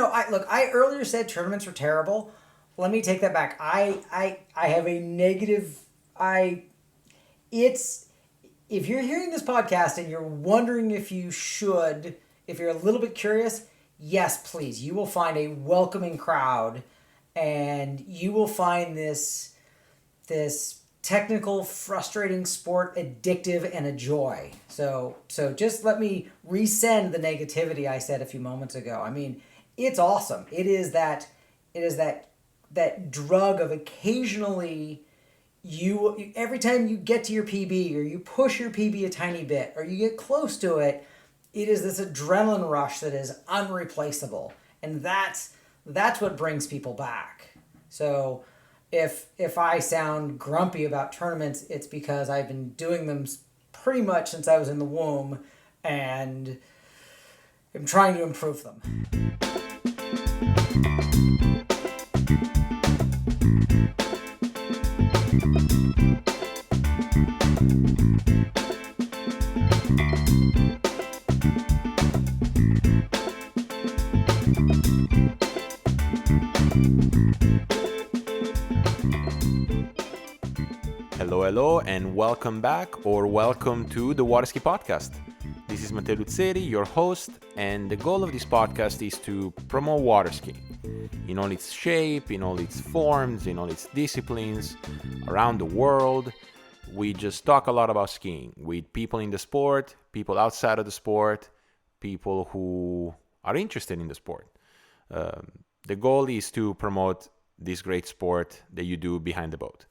I earlier said tournaments were terrible. Let me take that back. I have a negative. It's if you're hearing this podcast and you're wondering if you should, if you're a little bit curious, yes, please. You will find a welcoming crowd, and you will find this technical, frustrating sport addictive and a joy. So just let me resend the negativity I said a few moments ago. I mean, it's awesome. It is that drug of occasionally you every time you get to your PB or you push your PB a tiny bit or you get close to it, it is this adrenaline rush that is unreplaceable. And that's what brings people back. So if I sound grumpy about tournaments, it's because I've been doing them pretty much since I was in the womb, and I'm trying to improve them. Hello, and welcome back, or welcome to the Waterski Podcast. This is Matteo Luzzeri, your host, and the goal of this podcast is to promote waterski in all its shape, in all its forms, in all its disciplines around the world. We just talk a lot about skiing with people in the sport, people outside of the sport, people who are interested in the sport. The goal is to promote this great sport that you do behind the boat.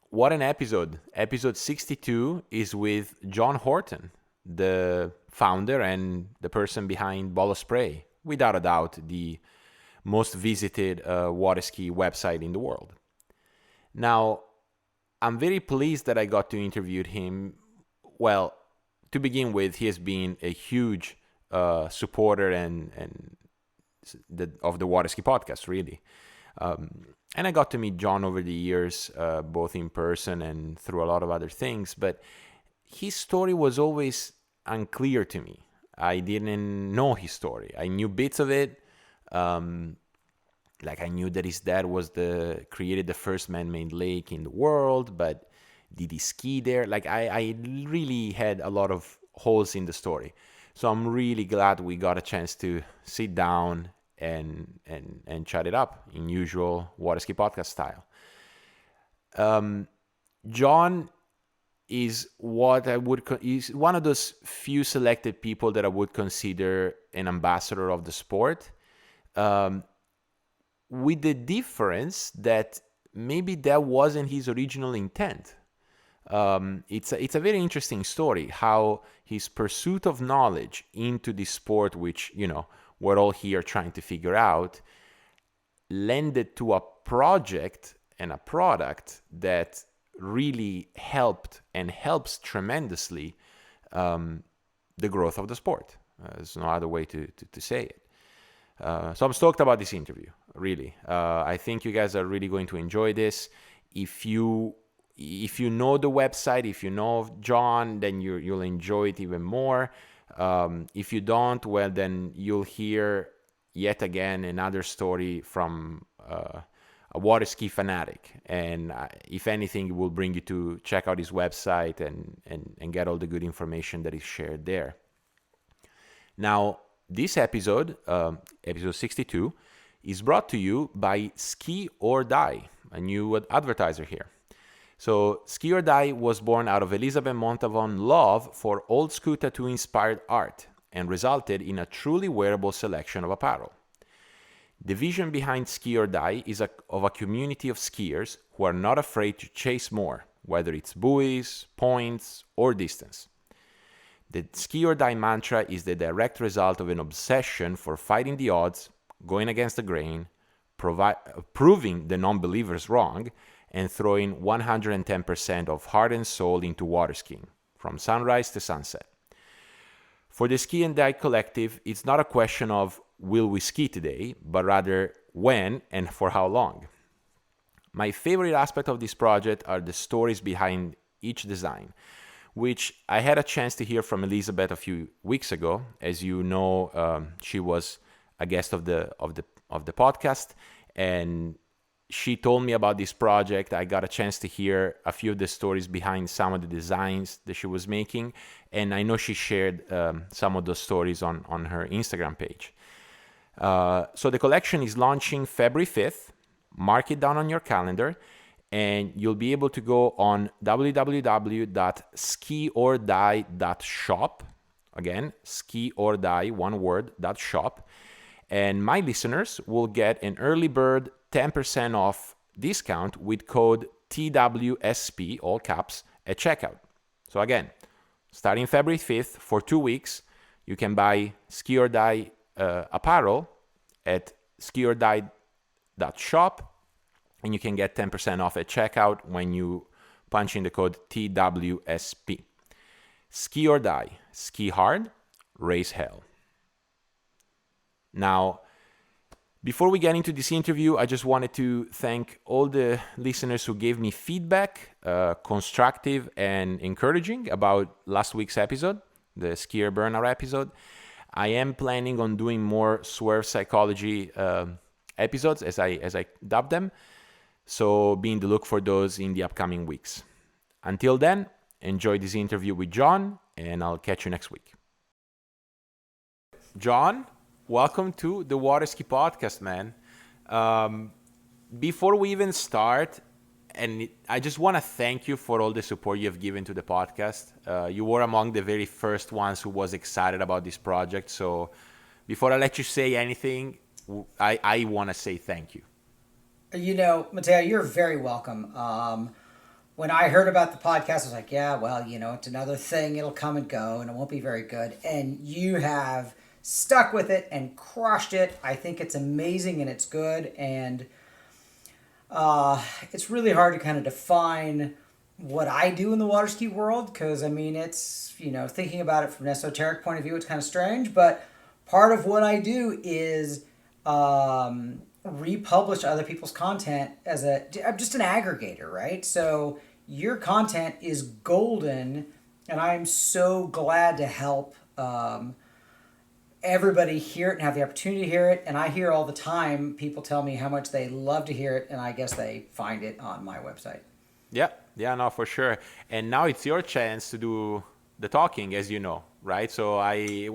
What an episode. Episode 62 is with John Horton, the founder and the person behind Ball of Spray, without a doubt the most visited waterski website in the world. Now, I'm very pleased that I got to interview him. Well, to begin with, he has been a huge supporter of the Waterski Podcast, really. And I got to meet John over the years, both in person and through a lot of other things. But his story was always unclear to me. I didn't know his story. I knew bits of it. Like I knew that his dad created the first man-made lake in the world. But did he ski there? Like I really had a lot of holes in the story. So I'm really glad we got a chance to sit down and chat it up in usual Waterski Podcast style. John is is one of those few selected people that I would consider an ambassador of the sport, with the difference that maybe that wasn't his original intent. It's a very interesting story how his pursuit of knowledge into this sport, which we're all here trying to figure out, lended to a project and a product that really helped and helps tremendously the growth of the sport. There's no other way to say it. So I'm stoked about this interview, really. I think you guys are really going to enjoy this. If you know the website, if you know John, then you'll enjoy it even more. If you don't, well, then you'll hear yet again another story from a water ski fanatic. And if anything, it will bring you to check out his website and get all the good information that is shared there. Now, this episode, episode 62, is brought to you by Ski or Die, a new advertiser here. So Ski or Die was born out of Elisabeth Montavon's love for old school tattoo-inspired art and resulted in a truly wearable selection of apparel. The vision behind Ski or Die is of a community of skiers who are not afraid to chase more, whether it's buoys, points, or distance. The Ski or Die mantra is the direct result of an obsession for fighting the odds, going against the grain, proving the non-believers wrong, and throwing 110% of heart and soul into water skiing, from sunrise to sunset. For the Ski and Die Collective, it's not a question of will we ski today, but rather when and for how long. My favorite aspect of this project are the stories behind each design, which I had a chance to hear from Elizabeth a few weeks ago. As you know, she was a guest of the podcast, and she told me about this project. I got a chance to hear a few of the stories behind some of the designs that she was making, and I know she shared some of those stories on her Instagram page. So the collection is launching February 5th. Mark it down on your calendar, and you'll be able to go on www.skiordie.shop. Again, skiordie, one word, .shop. And my listeners will get an early bird 10% off discount with code TWSP, all caps, at checkout. So again, starting February 5th for 2 weeks, you can buy Ski or Die apparel at skiordie.shop, and you can get 10% off at checkout when you punch in the code TWSP. Ski or Die. Ski hard, race hell. Now, before we get into this interview, I just wanted to thank all the listeners who gave me feedback, constructive and encouraging, about last week's episode, the skier burnout episode. I am planning on doing more swerve psychology episodes, as I dub them. So be in the look for those in the upcoming weeks. Until then, enjoy this interview with John, and I'll catch you next week. John, welcome to the Water Ski Podcast, man. Before we even start, I just want to thank you for all the support you have given to the podcast. You were among the very first ones who was excited about this project. So before I let you say anything, I want to say thank you. You know, Matteo, you're very welcome. When I heard about the podcast, I was like, yeah, well, you know, it's another thing. It'll come and go, and it won't be very good. And you have stuck with it and crushed it. I think it's amazing and it's good. And it's really hard to kind of define what I do in the water ski world, because, I mean, it's, you know, thinking about it from an esoteric point of view, it's kind of strange. But part of what I do is republish other people's content I'm just an aggregator, right? So your content is golden, and I'm so glad to help everybody hear it and have the opportunity to hear it. And I hear all the time people tell me how much they love to hear it, and I guess they find it on my website. Yeah, no, for sure. And now it's your chance to do the talking, as you know, right? So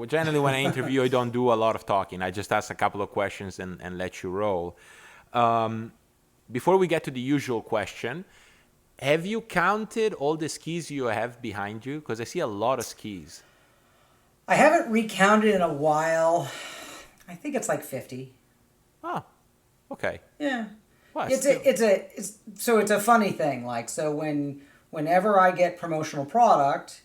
generally when I interview, I don't do a lot of talking. I just ask a couple of questions and let you roll. Before we get to the usual question, have you counted all the skis you have behind you? Because I see a lot of skis. I haven't recounted in a while. I think it's like 50. Oh, okay. Yeah. Well, it's a funny thing. Like, so whenever I get promotional product,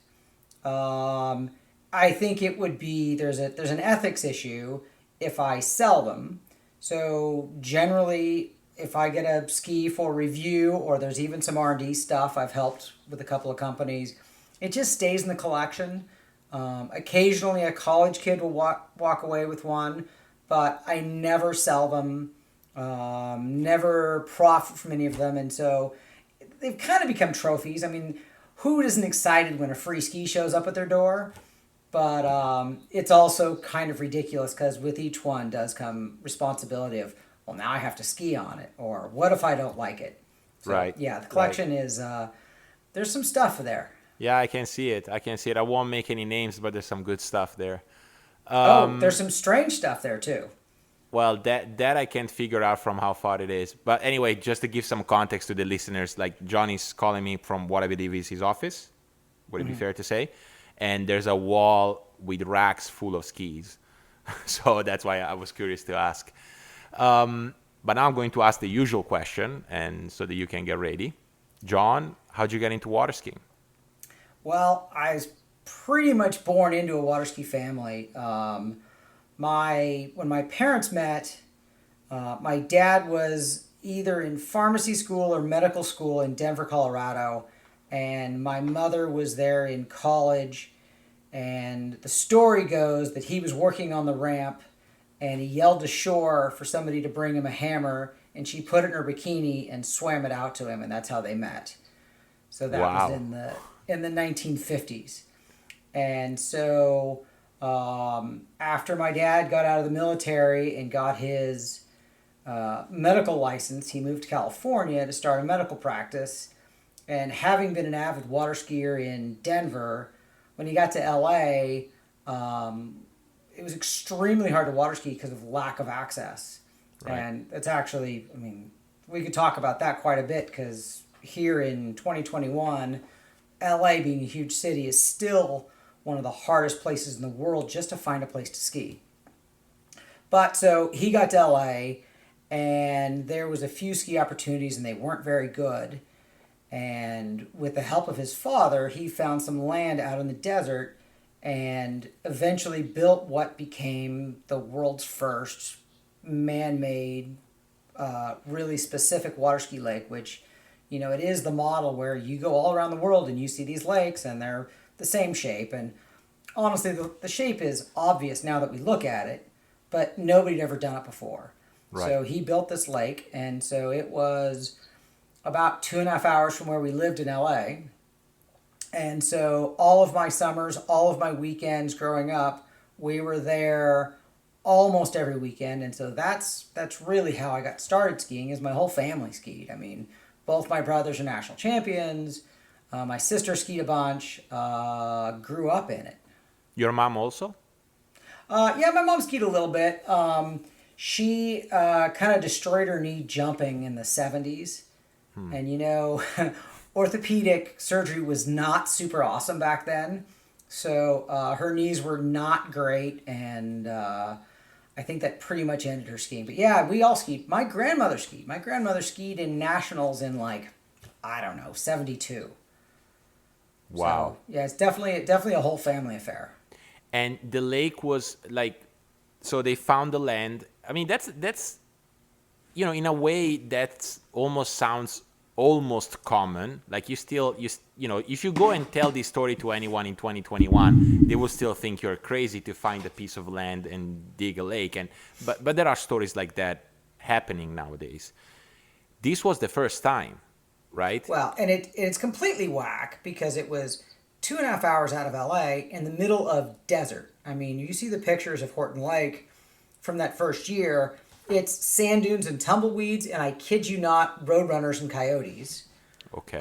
I think it would be there's an ethics issue if I sell them. So generally, if I get a ski for review, or there's even some R&D stuff, I've helped with a couple of companies, it just stays in the collection. Occasionally a college kid will walk away with one, but I never sell them, never profit from any of them. And so they've kind of become trophies. I mean, who isn't excited when a free ski shows up at their door? But it's also kind of ridiculous, because with each one does come responsibility of, well, now I have to ski on it, or what if I don't like it? So, right. Yeah, the collection is, there's some stuff there. Yeah, I can see it. I won't make any names, but there's some good stuff there. There's some strange stuff there too. Well, that I can't figure out from how far it is. But anyway, just to give some context to the listeners, like, Johnny's calling me from what I believe is his office. Would it be fair to say? And there's a wall with racks full of skis. So that's why I was curious to ask. But now I'm going to ask the usual question, and so that you can get ready. John, how'd you get into water skiing? Well, I was pretty much born into a water ski family. When my parents met, my dad was either in pharmacy school or medical school in Denver, Colorado, and my mother was there in college. And the story goes that he was working on the ramp, and he yelled ashore for somebody to bring him a hammer, and she put it in her bikini and swam it out to him, and that's how they met. So that was in the in the 1950s. And so after my dad got out of the military and got his medical license, he moved to California to start a medical practice. And having been an avid water skier in Denver, when he got to LA, it was extremely hard to water ski because of lack of access. Right. And it's actually, I mean, we could talk about that quite a bit because here in 2021, LA being a huge city is still one of the hardest places in the world just to find a place to ski. But so he got to LA and there was a few ski opportunities and they weren't very good. And with the help of his father, he found some land out in the desert and eventually built what became the world's first man-made, really specific water ski lake, which, you know, it is the model where you go all around the world and you see these lakes and they're the same shape. And honestly, the shape is obvious now that we look at it, but nobody had ever done it before. Right. So he built this lake, and so it was about 2.5 hours from where we lived in LA. And so all of my summers, all of my weekends growing up, we were there almost every weekend. And so that's really how I got started skiing, is my whole family skied. I mean, both my brothers are national champions. My sister skied a bunch, grew up in it. Your mom also? Yeah, my mom skied a little bit. She kind of destroyed her knee jumping in the 70s. And, you know, orthopedic surgery was not super awesome back then. So her knees were not great. And I think that pretty much ended her skiing. But yeah, we all skied. My grandmother skied. My grandmother skied in nationals in, like, I don't know, 72. Wow. So, yeah, it's definitely a whole family affair. And the lake was like, so they found the land. I mean, that's, you know, in a way that almost sounds almost common. Like you know, if you go and tell this story to anyone in 2021, they will still think you're crazy to find a piece of land and dig a lake. But there are stories like that happening nowadays. This was the first time, right? Well, and it's completely whack because it was 2.5 hours out of LA in the middle of desert. I mean, you see the pictures of Horton Lake from that first year. It's sand dunes and tumbleweeds, and I kid you not, roadrunners and coyotes. Okay.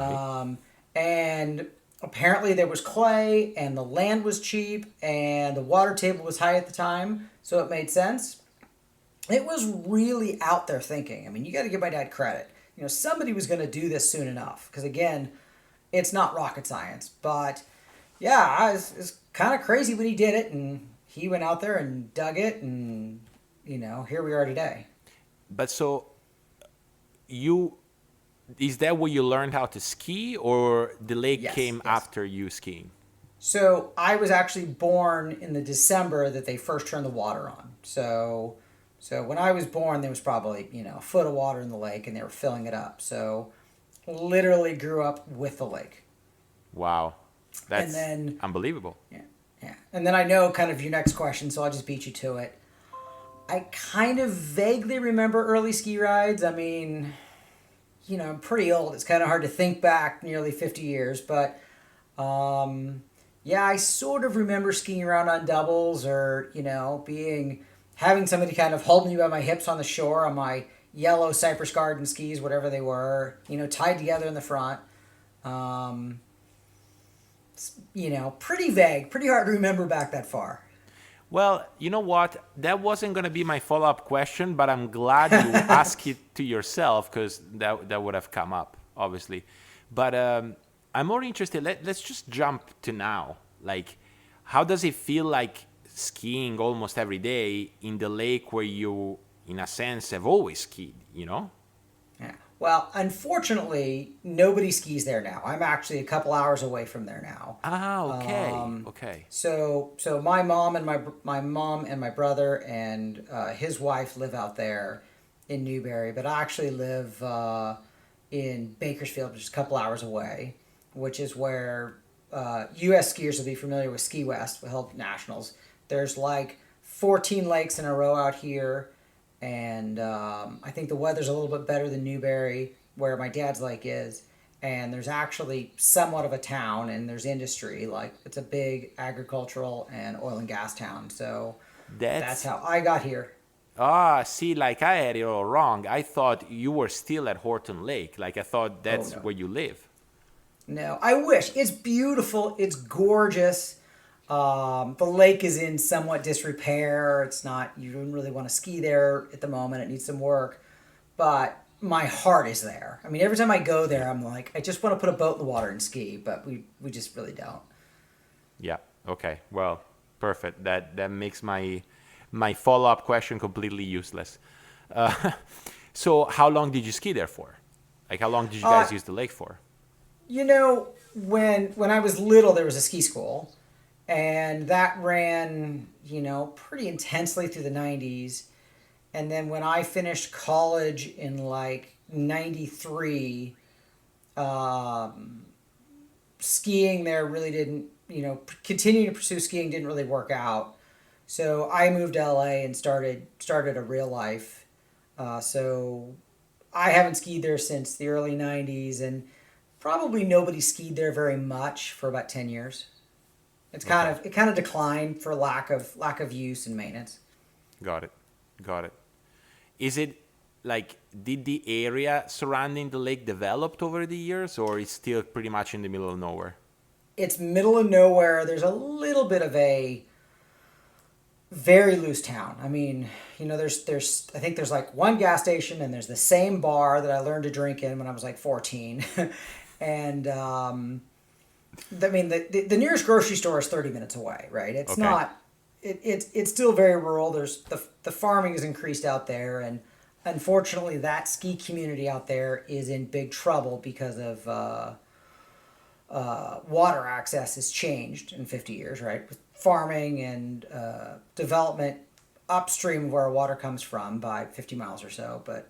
And apparently there was clay, and the land was cheap, and the water table was high at the time, so it made sense. It was really out there thinking. I mean, you got to give my dad credit. You know, somebody was going to do this soon enough, because again, it's not rocket science. But yeah, it's kind of crazy when he did it, and he went out there and dug it, and you know, here we are today. But so, is that where you learned how to ski, or the lake came after you skiing? So I was actually born in the December that they first turned the water on. So when I was born, there was probably, you know, a foot of water in the lake, and they were filling it up. So literally grew up with the lake. Wow, that's unbelievable. Yeah. And then I know kind of your next question, so I'll just beat you to it. I kind of vaguely remember early ski rides. I mean, you know, I'm pretty old. It's kind of hard to think back nearly 50 years. But, yeah, I sort of remember skiing around on doubles or, you know, having somebody kind of hold me by my hips on the shore on my yellow Cypress Garden skis, whatever they were, you know, tied together in the front. You know, pretty vague, pretty hard to remember back that far. Well, you know what? That wasn't going to be my follow-up question, but I'm glad you asked it to yourself because that would have come up, obviously. But I'm more interested. Let's just jump to now. Like, how does it feel like skiing almost every day in the lake where you, in a sense, have always skied, you know? Yeah. Well, unfortunately, nobody skis there now. I'm actually a couple hours away from there now. Ah, okay. Okay. So my mom and my brother and his wife live out there in Newberry, but I actually live in Bakersfield, which is a couple hours away, which is where U.S. skiers will be familiar with Ski West. We held nationals. There's like 14 lakes in a row out here. And I think the weather's a little bit better than Newberry, where my dad's lake is. and there's actually somewhat of a town, and there's industry. Like, it's a big agricultural and oil and gas town. So that's That's how I got here. see, like I had it all wrong. I thought you were still at Horton Lake. Like I thought Oh that's no. where you live. No, I wish. It's beautiful. It's gorgeous. The lake is in somewhat disrepair. It's not, you don't really want to ski there at the moment. It needs some work. But my heart is there. I mean, every time I go there, I'm like, I just want to put a boat in the water and ski, but we just really don't. Yeah. Okay. Well, perfect. That makes my follow-up question completely useless. Uh, so how long did you ski there for? Like how long did you Uh, guys use the lake for? you know, when I was little, there was a ski school, and that ran, pretty intensely through the 90s. And then when I finished college in like 93, um, skiing there really didn't, continuing to pursue skiing didn't really work out. So I moved to LA and started a real life. So I haven't skied there since the early 90s, and probably nobody skied there very much for about 10 years. Okay. It kind of declined for lack of use and maintenance. Got it. Got it. Is it like did the area surrounding the lake developed over the years, or it's still pretty much in the middle of nowhere? It's middle of nowhere. There's a little bit of a very loose town. I mean, there's I think there's like one gas station, and there's the same bar that I learned to drink in when I was like 14. And I mean, the nearest grocery store is 30 minutes away, right? It's Okay. not it's still very rural. There's the farming has increased out there, and unfortunately that ski community out there is in big trouble because of water access has changed in 50 years, right? With farming and development upstream of where water comes from by 50 miles or so. But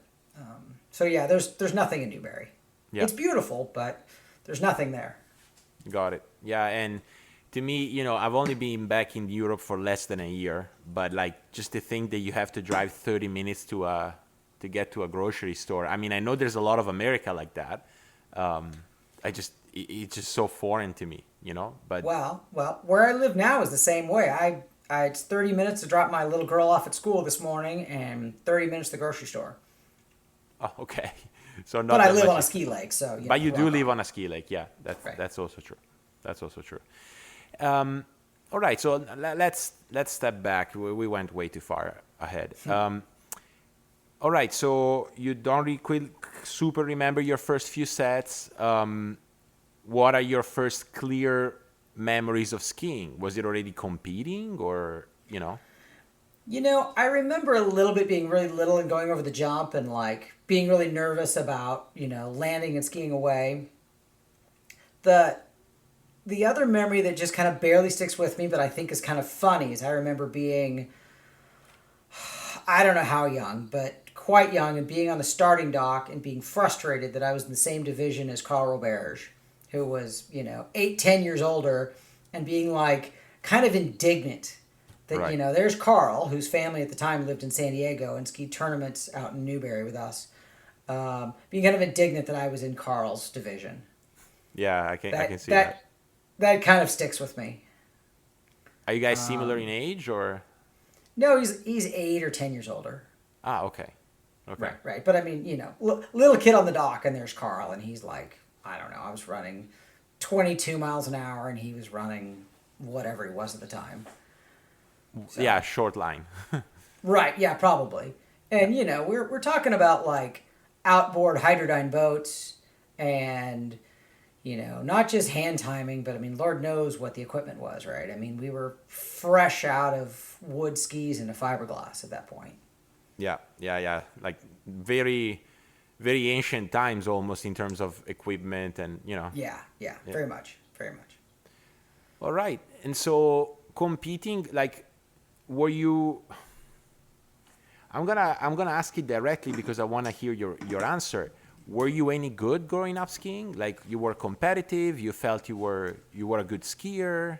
so yeah, there's nothing in Newberry. Yeah. It's beautiful, but there's nothing there. Got it. Yeah, and to me, I've only been back in Europe for less than a year, but like just to think that you have to drive 30 minutes to get to a grocery store. I mean, I know there's a lot of America like that. It's just so foreign to me, But Well, where I live now is the same way. It's 30 minutes to drop my little girl off at school this morning, and 30 minutes to the grocery store. oh, okay, so But not I that live on a much. ski lake, so But you do rock live on. on a ski lake, yeah. That's Right. that's also true. That's also true. All right, so let's step back. We went way too far ahead. All right, so you don't super remember your first few sets. What are your first clear memories of skiing? Was it already competing, or? I remember a little bit being really little and going over the jump and like being really nervous about, landing and skiing away. The the other memory that just kind of barely sticks with me, but I think is kind of funny, is I remember being, I don't know how young, but quite young, and being on the starting dock and being frustrated that I was in the same division as Carl Roberge, who was, 8, 10 years older, and being like kind of indignant that, Right. there's Carl, whose family at the time lived in San Diego and skied tournaments out in Newberry with us, being kind of indignant that I was in Carl's division. Yeah, I can That see that. that that kind of sticks with me. Are you guys similar in age, or? No, he's 8 or 10 years older. Ah, okay. Okay. Right. But I mean, little kid on the dock, and there's Carl, and he's like, I don't know, I was running 22 miles an hour, and he was running whatever he was at the time. So, Yeah, short line. right, yeah, probably. And we're talking about like outboard hydrodyne boats, and not just hand timing, but I mean, Lord knows what the equipment was, right? I mean, we were fresh out of wood skis into fiberglass at that point. Yeah. Like very, very ancient times almost in terms of equipment and. Yeah, Yeah. very much, very much. All right. And so competing, like, were you? I'm gonna ask it directly because I want to hear your answer. Were you any good growing up skiing? Like you were competitive? You felt you were a good skier?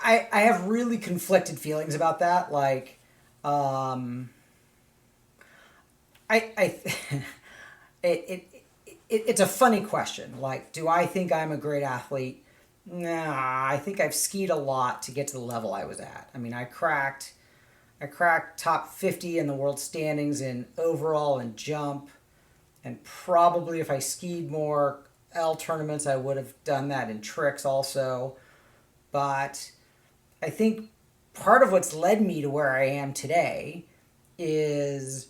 I have really conflicted feelings about that. Like, I it it's a funny question. Like, do I think I'm a great athlete? Nah, I think I've skied a lot to get to the level I was at. I mean, I cracked top 50 in the world standings in overall and jump, and probably if I skied more L tournaments, I would have done that in tricks also. But I think part of what's led me to where I am today is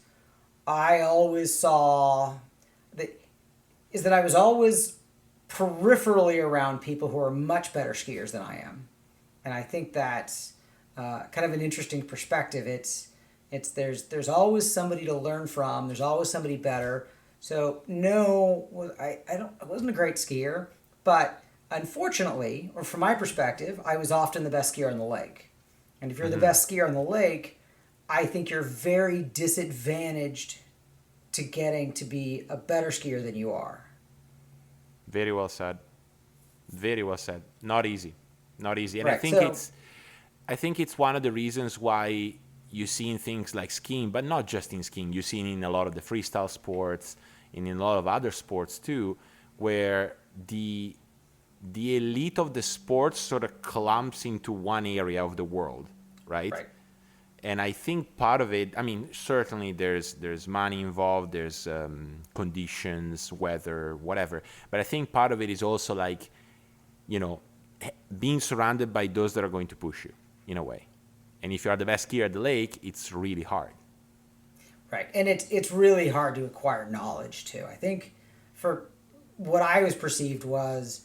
I always saw that is that I was always peripherally around people who are much better skiers than I am, and I think that's kind of an interesting perspective. It's there's always somebody to learn from. There's always somebody better. So no, I wasn't a great skier, but unfortunately, or from my perspective, I was often the best skier on the lake. And if you're the best skier on the lake, I think you're very disadvantaged to getting to be a better skier than you are. Very well said. Very well said. Not easy. Not easy. And Right. I think it's one of the reasons why you see in things like skiing, but not just in skiing. You see it in a lot of the freestyle sports and in a lot of other sports too, where the elite of the sport sort of clumps into one area of the world, right? Right. And I think part of it, I mean, certainly there's money involved, there's conditions, weather, whatever. But I think part of it is also like, you know, being surrounded by those that are going to push you in a way. And if you are the best skier at the lake, it's really hard. Right. And it's really hard to acquire knowledge too. I think for what I was perceived was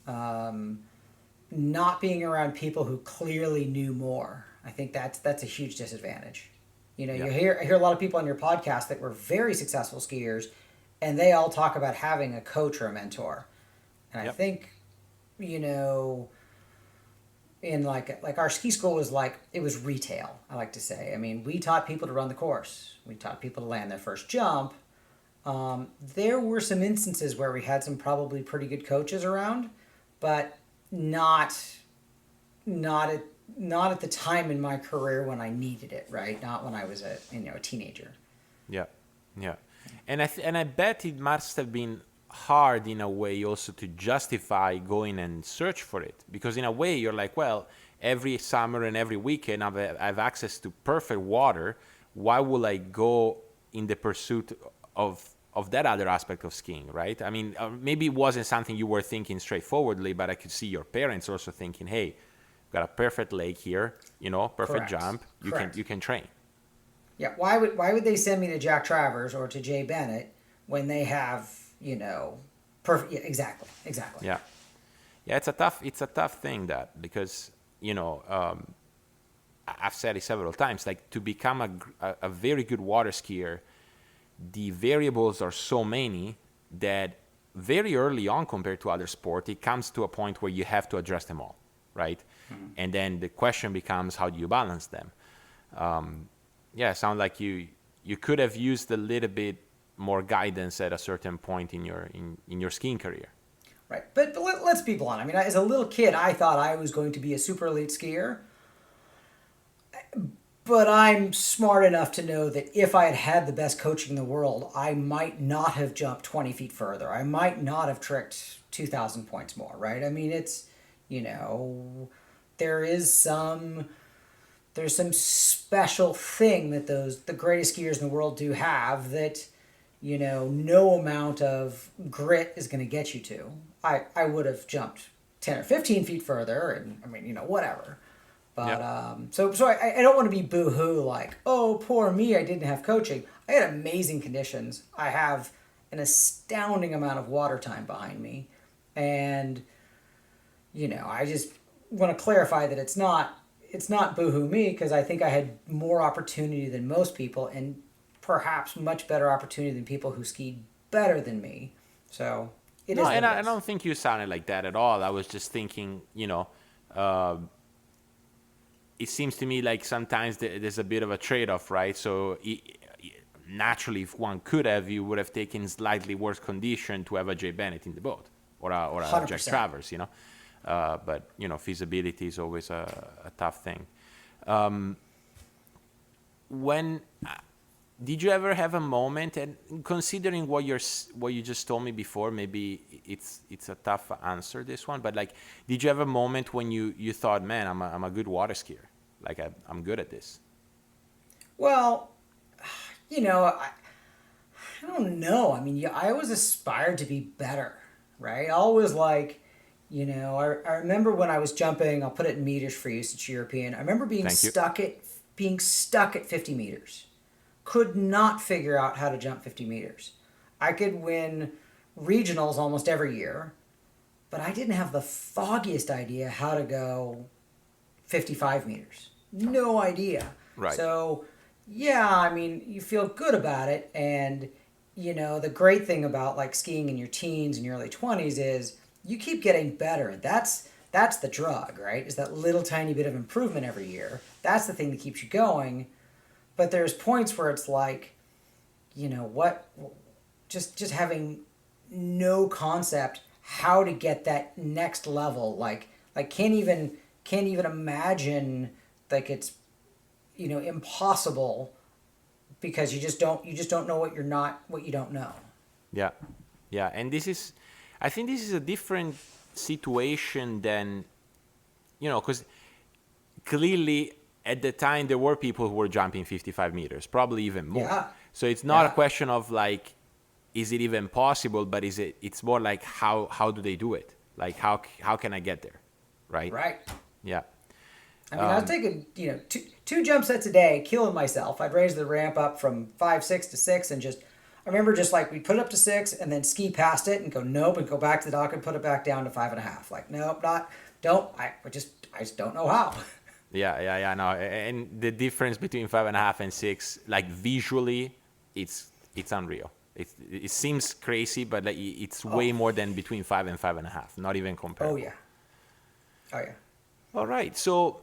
not being around people who clearly knew more. I think that's a huge disadvantage. You know, Yeah. I hear a lot of people on your podcast that were very successful skiers, and they all talk about having a coach or a mentor. And I Yep. think, you know, in like our ski school was like, it was retail, I like to say. I mean, we taught people to run the course. We taught people to land their first jump. There were some instances where we had some probably pretty good coaches around, but not at the time in my career when I needed it, right? Not when I was a teenager. Yeah, yeah. And I bet it must have been hard in a way also to justify going and search for it, because in a way you're like, well, every summer and every weekend I have access to perfect water. Why will I go in the pursuit of that other aspect of skiing, right? I mean, maybe it wasn't something you were thinking straightforwardly, but I could see your parents also thinking, hey, got a perfect lake here, you know, perfect Correct. jump. Correct. You can train. Yeah, why would they send me to Jack Travers or to Jay Bennett when they have, you know, perfect? Yeah, exactly. Yeah, yeah. It's a tough thing, that, because you know, I've said it several times. Like, to become a very good water skier, the variables are so many that very early on, compared to other sport, it comes to a point where you have to address them all, right? Mm-hmm. And then the question becomes, how do you balance them? Yeah, it sounds like you could have used a little bit more guidance at a certain point in your skiing career. Right, but let's be blunt. I mean, as a little kid, I thought I was going to be a super elite skier. But I'm smart enough to know that if I had had the best coaching in the world, I might not have jumped 20 feet further. I might not have tricked 2,000 points more, right? I mean, it's, you know, there's some special thing that the greatest skiers in the world do have that, you know, no amount of grit is going to get you to. I would have jumped 10 or 15 feet further, and I mean, you know, whatever. But Yep. so I don't want to be boo-hoo like, oh, poor me, I didn't have coaching. I had amazing conditions. I have an astounding amount of water time behind me. And, you know, I just want to clarify that it's not boo-hoo me, because I think I had more opportunity than most people, and perhaps much better opportunity than people who skied better than me. So it No, is what and it I is. don't think you sounded like that at all. I was just thinking, you know, it seems to me like sometimes there's a bit of a trade-off, right? So naturally, if one could have, you would have taken slightly worse condition to have a Jay Bennett in the boat, or a 100%. Jack Travers, you know. But you know, feasibility is always a tough thing. When did you ever have a moment, and considering what you just told me before, maybe it's a tough answer, this one, but like, did you have a moment when you thought, man, I'm a good water skier, like I'm good at this? Well, you know, I don't know. I mean, I always aspired to be better, right? Always like, I remember when I was jumping. I'll put it in meters for you, since you're European. I remember Thank you. being stuck at 50 meters. Could not figure out how to jump 50 meters. I could win regionals almost every year, but I didn't have the foggiest idea how to go 55 meters. No idea. Right. So, yeah, I mean, you feel good about it. And, the great thing about like skiing in your teens and your early 20s is you keep getting better. That's the drug, right? Is that little tiny bit of improvement every year. That's the thing that keeps you going. But there's points where it's like, what, just having no concept how to get that next level. Like can't even imagine, like it's, impossible, because you just don't know what you don't know. Yeah, yeah, and I think this is a different situation than, because clearly at the time there were people who were jumping 55 meters, probably even more. Yeah. So it's not a Yeah. question of like, is it even possible, but it's more like how do they do it? Like how can I get there, right? Right. Yeah. I mean, I was taking, two jump sets a day, killing myself. I'd raise the ramp up from 5-6 to 6, and I remember just like we'd put it up to 6 and then ski past it and go nope, and go back to the dock and put it back down to 5.5. Like nope, I just don't know how. Yeah. No, and the difference between 5.5 and 6, like visually, it's unreal. It seems crazy, but like it's way more than between 5 and 5.5. Not even comparable. Oh yeah. All right. So,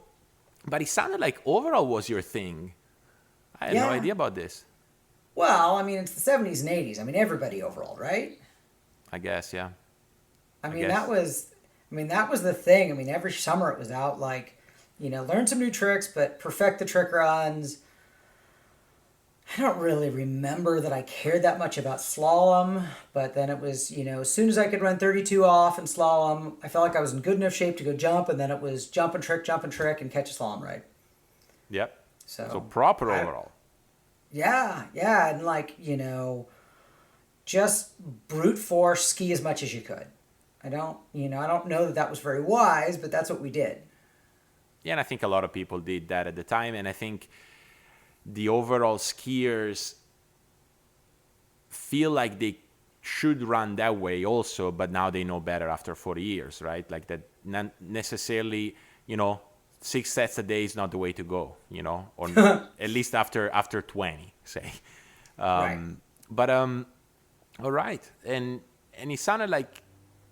but it sounded like overall was your thing. I had no idea about this. Well, I mean, it's the 70s and 80s. I mean, everybody overall, right? I guess, yeah. I mean, guess. that was the thing. I mean, every summer it was out like, learn some new tricks, but perfect the trick runs. I don't really remember that I cared that much about slalom, but then it was, as soon as I could run 32 off in slalom, I felt like I was in good enough shape to go jump, and then it was jump and trick, and catch a slalom ride. Yep. So So proper overall. Yeah, and like, just brute force ski as much as you could. I don't know that was very wise, but that's what we did. Yeah, and I think a lot of people did that at the time, and I think the overall skiers feel like they should run that way also, but now they know better after 40 years, right? Like that not necessarily, 6 sets a day is not the way to go, or at least after 20, say. Right. But all right, and it sounded like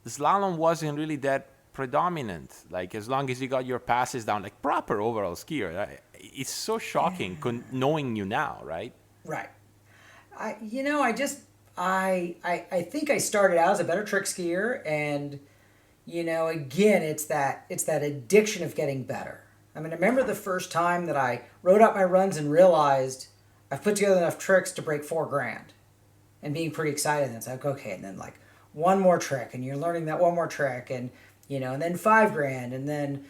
slalom wasn't really that predominant. Like as long as you got your passes down, like proper overall skier. It's so shocking knowing you now, right? Right. I think I started out as a better trick skier, and again, it's that addiction of getting better. I mean, I remember the first time that I wrote out my runs and realized I've put together enough tricks to break $4,000, and being pretty excited. And it's like, okay, and then like one more trick, and you're learning that one more trick, and and then $5,000, and then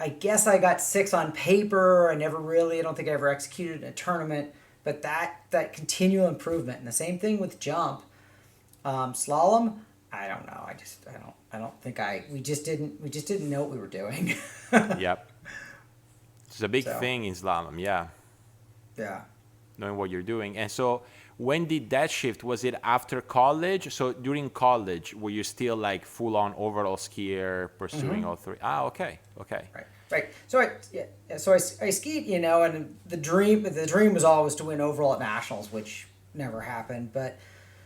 I guess I got 6 on paper. I don't think I ever executed in a tournament, but that continual improvement, and the same thing with jump, slalom. I don't know. I don't think we just didn't know what we were doing. Yep. It's a big So. thing in slalom, yeah, Yeah. knowing what you're doing. And so when did that shift? Was it after college? So during college, were you still like full on overall skier pursuing all three? Ah, okay. Right. So I skied, and the dream was always to win overall at nationals, which never happened. But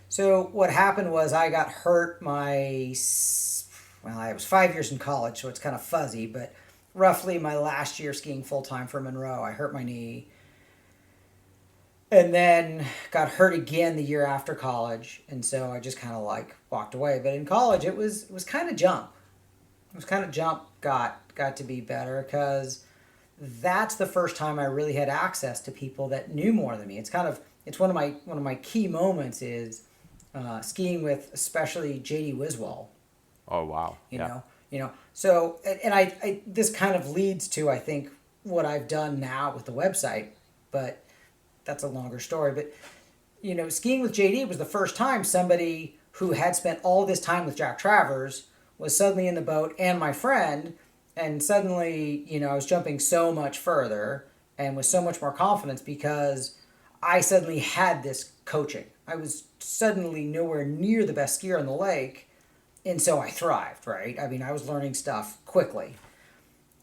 so what happened was I got hurt I was 5 years in college, so it's kind of fuzzy, but roughly my last year skiing full time for Monroe, I hurt my knee. And then got hurt again the year after college, and so I just kind of like walked away. But in college, it was kind of jump. It was kind of jump got to be better, because that's the first time I really had access to people that knew more than me. It's one of my key moments is skiing with especially JD Wiswall. Oh, wow. You Yeah. know, So and I this kind of leads to I think what I've done now with the website, but that's a longer story. But skiing with JD was the first time somebody who had spent all this time with Jack Travers was suddenly in the boat and my friend, and suddenly, I was jumping so much further and with so much more confidence because I suddenly had this coaching. I was suddenly nowhere near the best skier on the lake, and so I thrived, right? I mean, I was learning stuff quickly.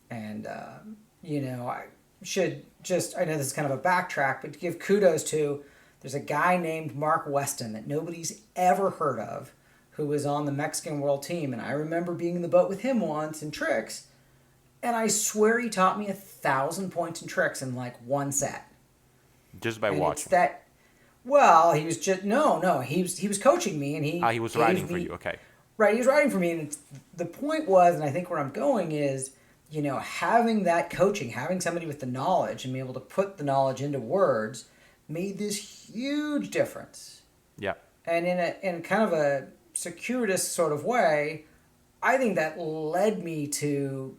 And, I should just, I know this is kind of a backtrack, but to give kudos to, there's a guy named Mark Weston that nobody's ever heard of who was on the Mexican world team. And I remember being in the boat with him once in tricks. And I swear he taught me 1,000 points in tricks in like one set. Just by And it's watching. that, well, he was just, no, he was coaching me and He was writing for you. Okay. Right, he was writing for me, and the point was, and I think where I'm going is, having that coaching, having somebody with the knowledge and be able to put the knowledge into words made this huge difference. Yeah. And in kind of a circuitous sort of way, I think that led me to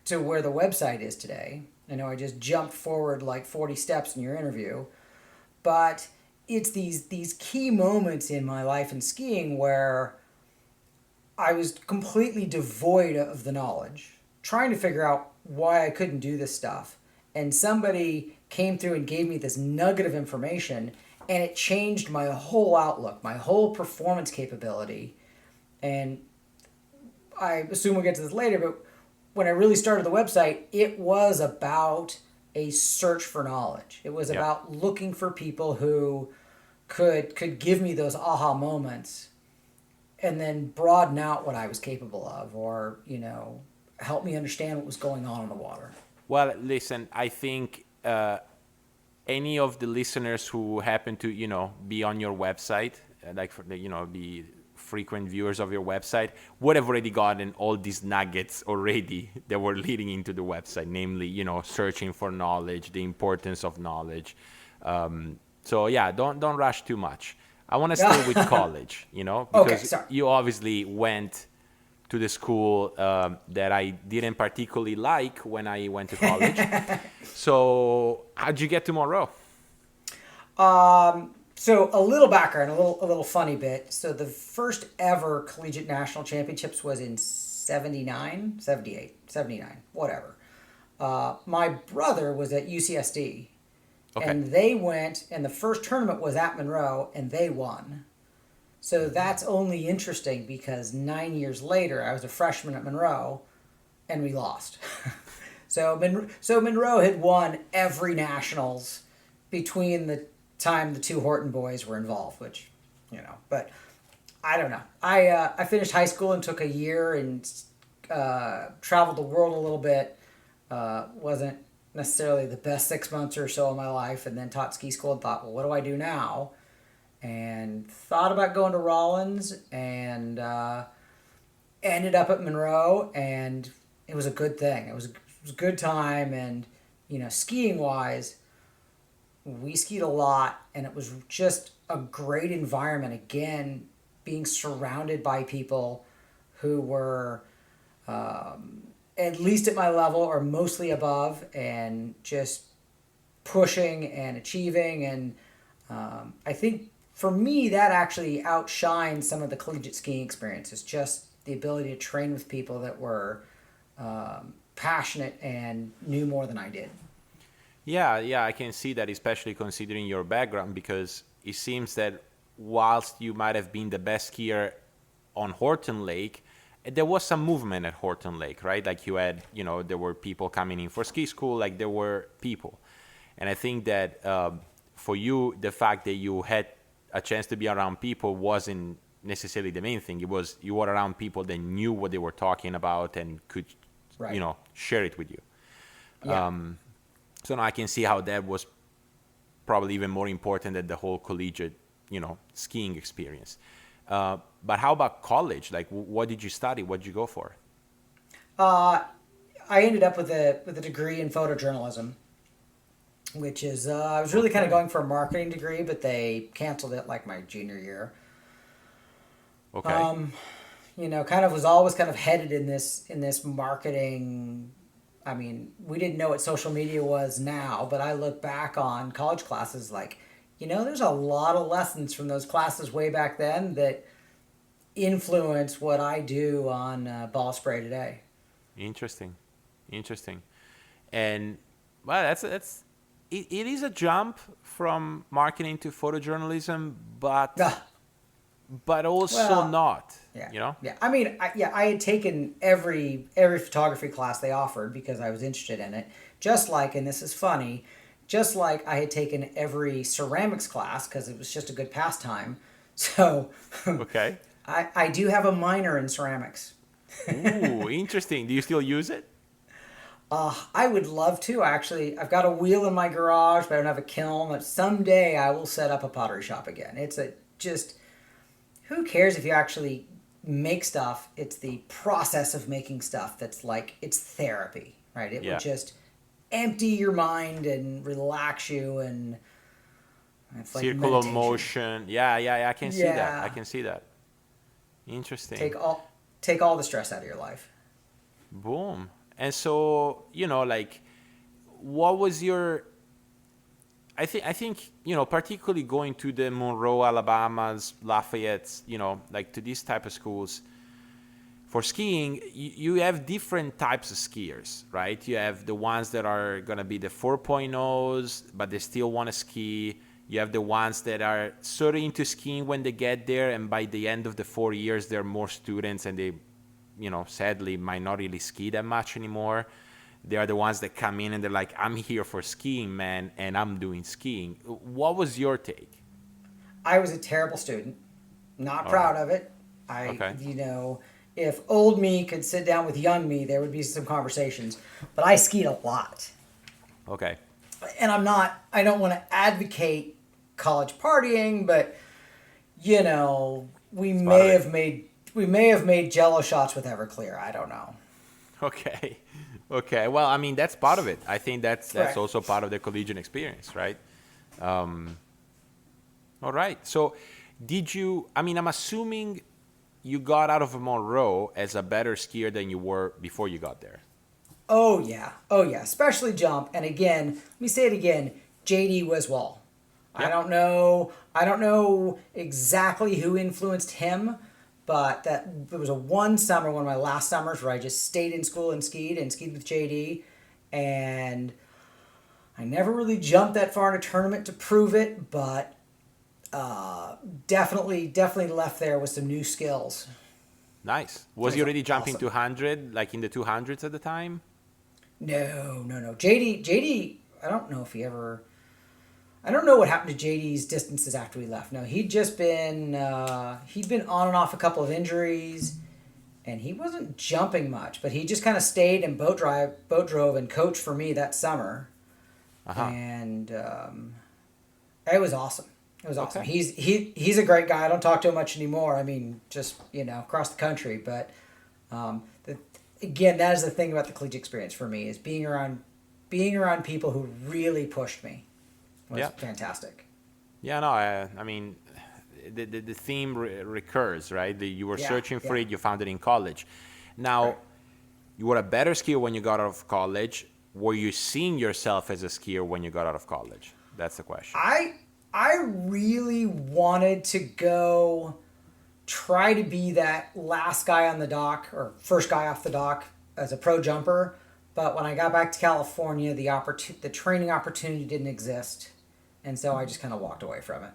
where the website is today. I know I just jumped forward like 40 steps in your interview, but it's these key moments in my life in skiing where I was completely devoid of the knowledge, trying to figure out why I couldn't do this stuff. And somebody came through and gave me this nugget of information, and it changed my whole outlook, my whole performance capability. And I assume we'll get to this later, but when I really started the website, it was about a search for knowledge. It was about looking for people who could give me those aha moments and then broaden out what I was capable of, or, help me understand what was going on in the water. Well, listen, I think any of the listeners who happen to, be on your website, like for the, be frequent viewers of your website, would have already gotten all these nuggets already that were leading into the website, namely, searching for knowledge, the importance of knowledge. So yeah, don't rush too much. I want to stay with college, because you obviously went to the school that I didn't particularly like when I went to college. So how'd you get to Monroe? So a little background, a little funny bit. So the first ever collegiate national championships was in 79, 78, 79, whatever. My brother was at UCSD. Okay. And they went, and the first tournament was at Monroe, and they won. So that's only interesting because 9 years later, I was a freshman at Monroe, and we lost. So Monroe had won every nationals between the time the two Horton boys were involved, which, but I don't know. I finished high school and took a year and traveled the world a little bit. Wasn't necessarily the best 6 months or so of my life, and then taught ski school and thought, well, what do I do now? And thought about going to Rollins, and ended up at Monroe, and it was a good thing. It was a good time, and skiing wise, we skied a lot, and it was just a great environment. Again, being surrounded by people who were at least at my level or mostly above, and just pushing and achieving. And I think for me, that actually outshined some of the collegiate skiing experiences, just the ability to train with people that were passionate and knew more than I did. Yeah, I can see that, especially considering your background, because it seems that whilst you might have been the best skier on Horton Lake, there was some movement at Horton Lake, right? Like you had, there were people coming in for ski school, like there were people. And I think that for you, the fact that you had a chance to be around people wasn't necessarily the main thing. It was you were around people that knew what they were talking about and could, right, share it with you. Yeah. So now I can see how that was probably even more important than the whole collegiate, skiing experience. But how about college? Like, what did you study? What did you go for? I ended up with a degree in photojournalism, which is I was really kind of going for a marketing degree, but they canceled it like my junior year. Okay. Kind of was always kind of headed in this marketing. I mean, we didn't know what social media was now, but I look back on college classes like, there's a lot of lessons from those classes way back then that influence what I do on ball spray today. Interesting. Interesting. And well, it is a jump from marketing to photojournalism, Ah, but also well, not, yeah, you know? yeah. I mean, I had taken every photography class they offered because I was interested in it. Just like, and this is funny, just like I had taken every ceramics class because it was just a good pastime. So, Okay. I do have a minor in ceramics. Ooh, interesting. Do you still use it? I would love to actually. I've got a wheel in my garage, but I don't have a kiln. But someday I will set up a pottery shop again. It's a just who cares if you actually make stuff? It's the process of making stuff that's like it's therapy, right? It would Yeah. just empty your mind and relax you, and it's like Circular meditation. motion. Yeah, yeah, yeah. I can see that. I Yeah, can see that. Interesting. take all the stress out of your life. Boom. And so, like, what was your I think, particularly going to the Monroe, Alabamas, Lafayette's, like to these type of schools for skiing, you have different types of skiers, right? You have the ones that are going to be the 4.0s, but they still want to ski. You have the ones that are sort of into skiing when they get there, and by the end of the 4 years, there are more students, and they, sadly, might not really ski that much anymore. They are the ones that come in and they're like, I'm here for skiing, man, and I'm doing skiing. What was your take? I was a terrible student, not All right. proud of it. I, Okay. if old me could sit down with young me, there would be some conversations. But I skied a lot. Okay. And I don't want to advocate college partying, but, It's part of it. we may have made jello shots with Everclear. I don't know. Okay. Okay. Well, I mean, that's part of it. I think that's Right. also part of the collegiate experience, right? Um, all right. So, I'm assuming you got out of Monroe as a better skier than you were before you got there. Oh, yeah. Oh, yeah. Especially jump. And again, let me say it again. JD Wiswall. I Yep. don't know. I don't know exactly who influenced him, but that there was a one summer, one of my last summers, where I just stayed in school and skied with JD, and I never really jumped that far in a tournament to prove it, but definitely left there with some new skills. Nice. It Was he was already jumping awesome. 200, like in the 200s at the time? No, no, no. JD. I don't know if he ever. I don't know what happened to JD's distances after we left. No, he'd been on and off a couple of injuries, and he wasn't jumping much. But he just kind of stayed and boat drove, and coached for me that summer, Uh huh. and it was awesome. It was awesome. Okay. He's a great guy. I don't talk to him much anymore. I mean, just across the country. But the, again, that is the thing about the collegiate experience for me is being around people who really pushed me was Yeah. fantastic. Yeah, no, I mean, the theme recurs, right? You were Yeah, searching for yeah. it, you found it in college. Now, Right. you were a better skier when you got out of college. Were you seeing yourself as a skier when you got out of college? That's the question. I really wanted to go try to be that last guy on the dock or first guy off the dock as a pro jumper. But when I got back to California, the training opportunity didn't exist, and so I just kind of walked away from it.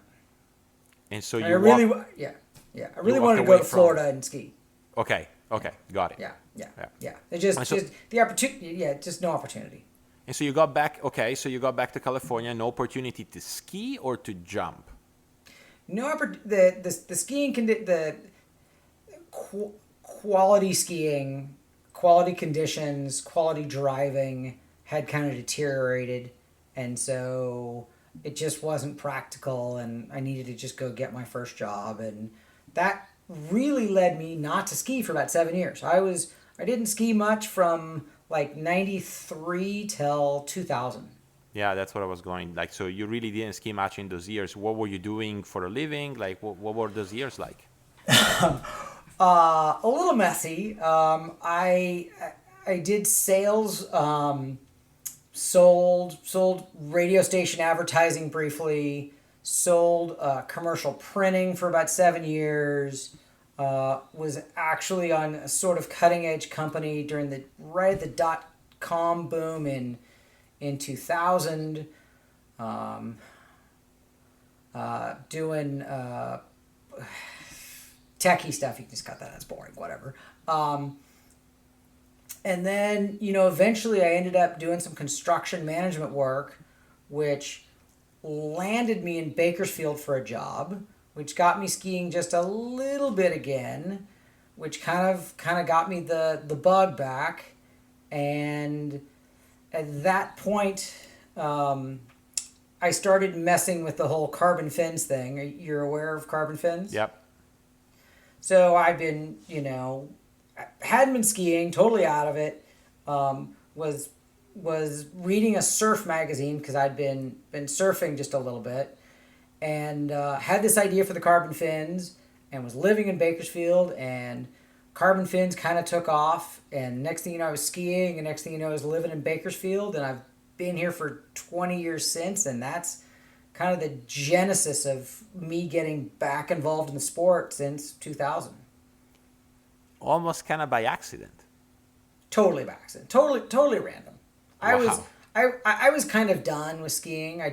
And so And you walked yeah, I you really walked wanted to go away to from. Florida and ski. Okay, okay, got it. Yeah, yeah, Yeah. yeah. It just And so just the opportunity. Yeah, just no opportunity. and so you got back. Okay, so you got back to California. No opportunity to ski or to jump. No the skiing the quality skiing, quality conditions, quality driving had kind of deteriorated, and so it just wasn't practical, and I needed to just go get my first job, and that really led me not to ski for about 7 years. I didn't ski much from like 93 till 2000. Yeah, that's what I was going. Like, so you really didn't ski much in those years. What were you doing for a living? Like, what were those years like? A little messy. I did sales, sold radio station advertising briefly, sold commercial printing for about 7 years. Was actually on a sort of cutting edge company during the right at the .com boom in 2000. Doing techie stuff. You can just cut that. That's boring. Whatever. And then, eventually I ended up doing some construction management work, which landed me in Bakersfield for a job, which got me skiing just a little bit again, which kind of got me the bug back. And at that point, I started messing with the whole carbon fins thing. You're aware of carbon fins? Yep. So I've been, hadn't been skiing, totally out of it. Was reading a surf magazine because I'd been surfing just a little bit, and had this idea for the carbon fins, and was living in Bakersfield, and carbon fins kind of took off. And next thing you know, I was skiing, and next thing you know, I was living in Bakersfield, and I've been here for 20 years since, and that's kind of the genesis of me getting back involved in the sport since 2000. Almost kind of by accident. Totally by accident. Totally random. Wow. I was kind of done with skiing. I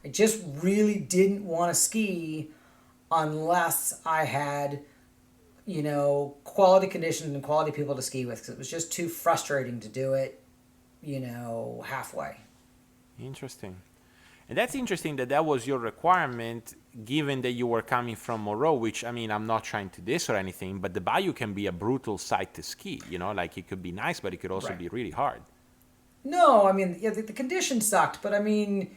just really didn't want to ski unless I had, quality conditions and quality people to ski with, because it was just too frustrating to do it, halfway. Interesting. And that's interesting that was your requirement, given that you were coming from Moreau, which, I mean, I'm not trying to diss or anything, but the bayou can be a brutal site to ski, like it could be nice, but it could also be really hard. No, I mean, yeah, the conditions sucked, but I mean,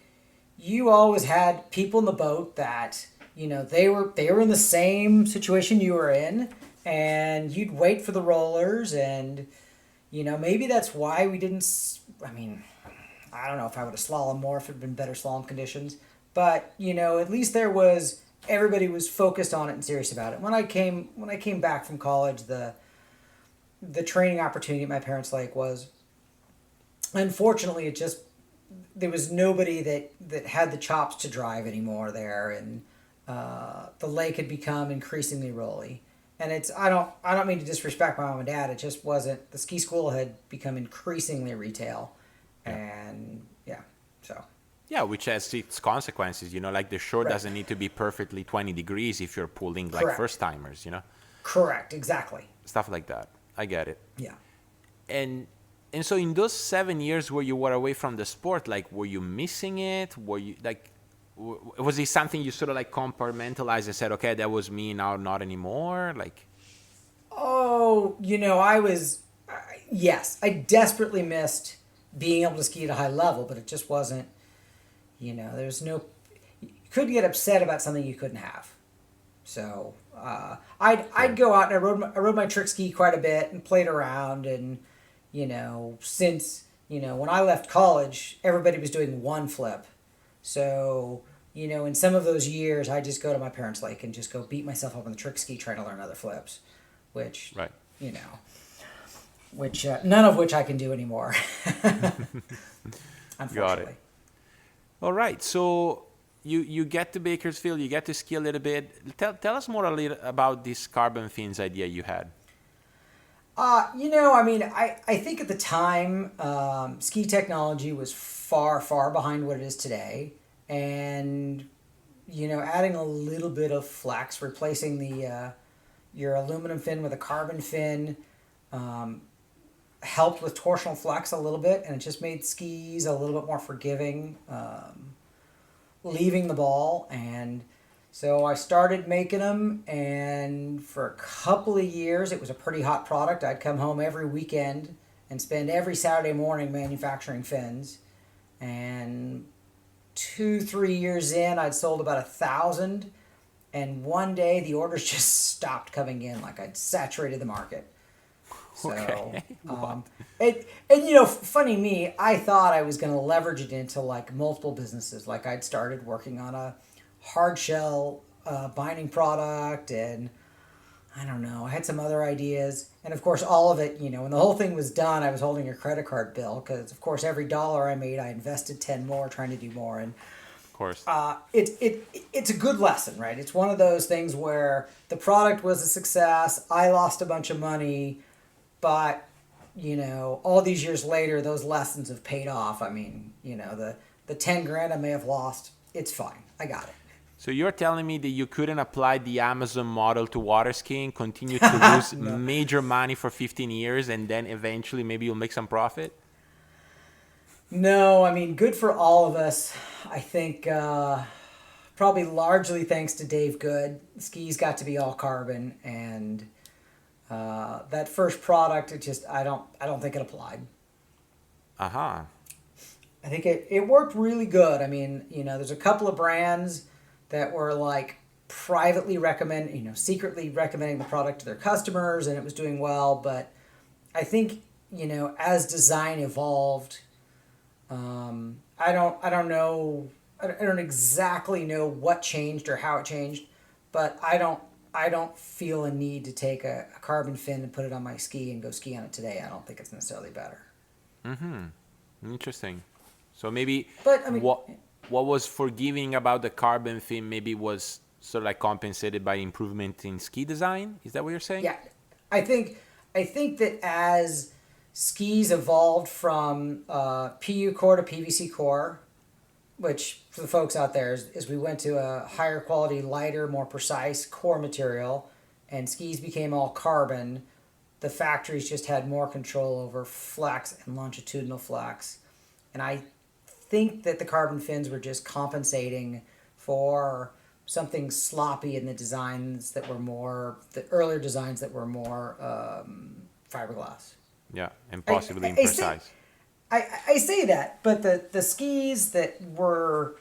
you always had people in the boat that, they were in the same situation you were in, and you'd wait for the rollers, and, maybe that's why we didn't, I mean, I don't know if I would have slalom more if it had been better slalom conditions. But, at least everybody was focused on it and serious about it. When I came back from college, the training opportunity at my parents' lake was, unfortunately, there was nobody that had the chops to drive anymore there. And the lake had become increasingly rolly. And I don't mean to disrespect my mom and dad. It just wasn't, the ski school had become increasingly retail. And yeah, which has its consequences, like the shore doesn't need to be perfectly 20 degrees if you're pulling like first timers, Correct, exactly. Stuff like that. I get it. Yeah. And so in those 7 years where you were away from the sport, like, were you missing it? Were you like, was it something you sort of like compartmentalized and said, okay, that was me, now not anymore? Like, oh, yes, I desperately missed being able to ski at a high level, but it just wasn't, there's no, you couldn't get upset about something you couldn't have. So I'd go out and I rode my trick ski quite a bit and played around, and since when I left college, everybody was doing one flip. So in some of those years, I just go to my parents' lake and just go beat myself up on the trick ski trying to learn other flips, which none of which I can do anymore. Unfortunately. Got it. All right. So you get to Bakersfield, you get to ski a little bit. Tell us more a little about this carbon fins idea you had. I think at the time, ski technology was far, far behind what it is today. And, adding a little bit of flex, replacing your aluminum fin with a carbon fin, helped with torsional flex a little bit, and it just made skis a little bit more forgiving, leaving the ball. And so I started making them, and for a couple of years, it was a pretty hot product. I'd come home every weekend and spend every Saturday morning manufacturing fins. And 2-3 years in, I'd sold about 1,000. And one day, the orders just stopped coming in, like I'd saturated the market. So, Okay. What? and you know, funny me, I thought I was going to leverage it into like multiple businesses. Like I'd started working on a hard shell binding product, and I don't know, I had some other ideas. And of course, all of it, you know, when the whole thing was done, I was holding a credit card bill because, of course, every dollar I made, I invested 10 more trying to do more. And Of course. it's a good lesson, right? It's one of those things where the product was a success. I lost a bunch of money, but you know, all these years later, those lessons have paid off. I mean, you know, the 10 grand I may have lost, it's fine. I got it. So you're telling me that you couldn't apply the Amazon model to water skiing, continue to lose No. major money for 15 years, and then eventually maybe you'll make some profit? No, I mean, good for all of us. I think probably largely thanks to Dave Good. Skis got to be all carbon, and that first product, I don't think it applied. Uh-huh. I think it worked really good. I mean, you know, there's a couple of brands that were like secretly recommending the product to their customers, and it was doing well. But I think, you know, as design evolved, I don't exactly know what changed or how it changed, but I don't feel a need to take a carbon fin and put it on my ski and go ski on it today. I don't think it's necessarily better. Interesting. So maybe But I mean, what was forgiving about the carbon fin maybe was sort of like compensated by improvement in ski design? Is that what you're saying? yeah, I think that as skis evolved from PU core to PVC core, which for the folks out there is we went to a higher quality, lighter, more precise core material, and skis became all carbon. The factories just had more control over flex and longitudinal flex, and I think that the carbon fins were just compensating for something sloppy in the the earlier designs that were more fiberglass. Yeah, and possibly I say, imprecise. I say that, but the skis that were